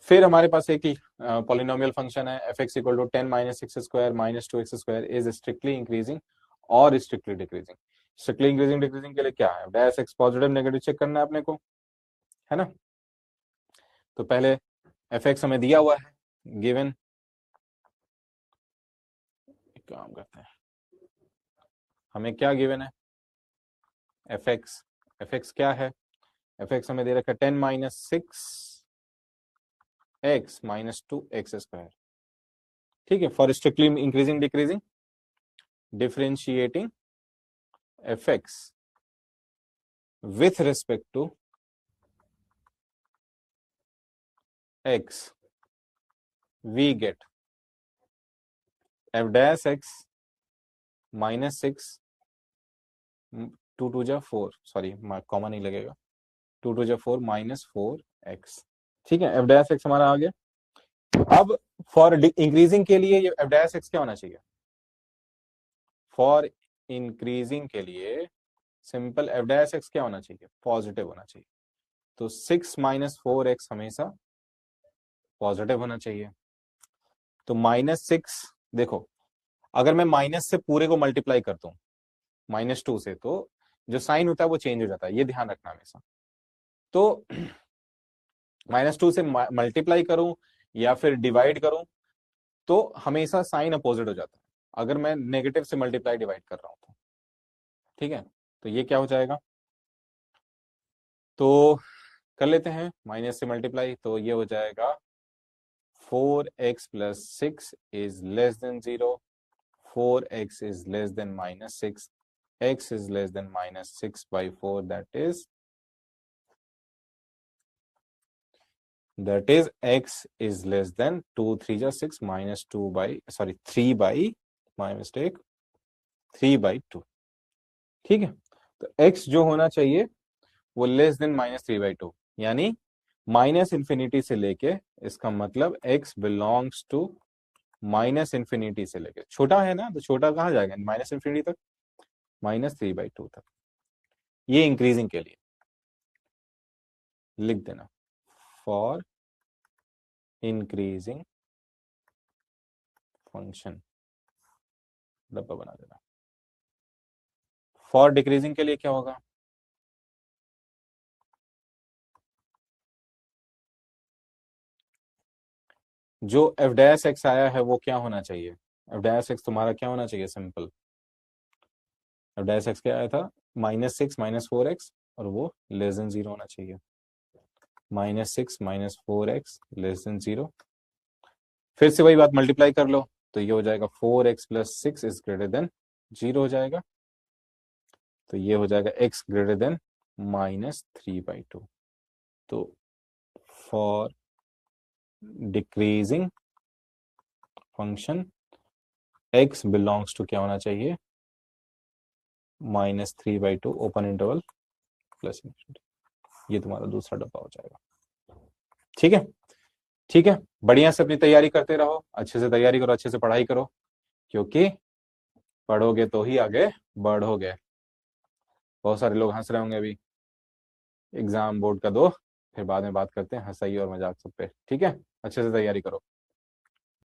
फिर हमारे पास एक ही पॉलिनोमियल फंक्शन है f x equal to 10 minus x square minus 2x square is strictly increasing और strictly decreasing. Strictly increasing decreasing के लिए क्या है, dash x positive negative check करना है अपने को, है ना। तो पहले एफ एक्स हमें दिया हुआ है गिवन, एक काम करते हैं, हमें क्या गिवन है एफ एक्स, एफ एक्स क्या है, एफ एक्स हमें दे रखा है 10 minus 6x minus 2x square. ठीक है, for strictly increasing decreasing differentiating F x with respect to x, we get f dash x minus 6, 2 2 जा 4, सॉरी कॉमा नहीं लगेगा, 2 2 जा 4 माइनस 4x। ठीक है, f dash x हमारा आ गया। अब फॉर इंक्रीजिंग के लिए ये f dash x क्या होना चाहिए, फॉर इंक्रीजिंग के लिए सिंपल f dash x क्या होना चाहिए, पॉजिटिव होना चाहिए। तो 6 माइनस 4x हमेशा पॉजिटिव होना चाहिए। तो -6, देखो अगर मैं माइनस से पूरे को मल्टीप्लाई करता हूं -2 से, तो जो साइन होता है वो चेंज हो जाता है, ये ध्यान रखना हमेशा। तो -2 से मल्टीप्लाई करूं या फिर डिवाइड करूं तो हमेशा साइन अपोजिट हो जाता है, अगर मैं नेगेटिव से मल्टीप्लाई डिवाइड कर रहा हूं तो। ठीक है, तो ये क्या हो जाएगा, तो कर लेते हैं माइनस से मल्टीप्लाई, तो ये हो जाएगा 4x plus 6 is less than 0, 4x is less than -6, x is less than -6 by 4, that is x is less than 2 3 जा 6 minus 2 by, sorry 3 by, my mistake, 3 by 2। ठीक है, तो x जो होना चाहिए वो लेस देन -3/2, यानी माइनस इंफिनिटी से लेके, इसका मतलब x belongs to minus infinity से लेके, छोटा है ना तो छोटा कहाँ जाएगा माइनस इंफिनिटी तक, -3/2 तक। ये इंक्रीजिंग के लिए लिख देना, फॉर इंक्रीजिंग फंक्शन डब्बा बना देना। फॉर डिक्रीजिंग के लिए क्या होगा, जो एफ डैश एक्स आया है वो क्या होना चाहिए, एफ डैश एक्स तुम्हारा क्या होना चाहिए, सिंपल एफ डैश एक्स क्या आया था -6 -4x, और वो लेस देन 0 होना चाहिए, -6 -4x लेस देन 0। फिर से वही बात मल्टीप्लाई कर लो, तो ये हो जाएगा 4x plus 6 is greater than 0 हो जाएगा, तो ये हो जाएगा x ग्रेटर देन -3/2। तो for decreasing function x belongs to क्या होना चाहिए, -3/2 ओपन इंटरवल प्लस इन्फिनिटी। ये तुम्हारा दूसरा डब्बा हो जाएगा। ठीक है, ठीक है, बढ़िया से अपनी तैयारी करते रहो, अच्छे से तैयारी करो, अच्छे से पढ़ाई करो, क्योंकि पढ़ोगे तो ही आगे बढ़ोगे। बहुत सारे लोग हंस रहे होंगे अभी, एग्जाम बोर्ड का दो, फिर बाद में बात करते हैं हंसाई और मजाक सब पे। ठीक है, अच्छे से तैयारी करो।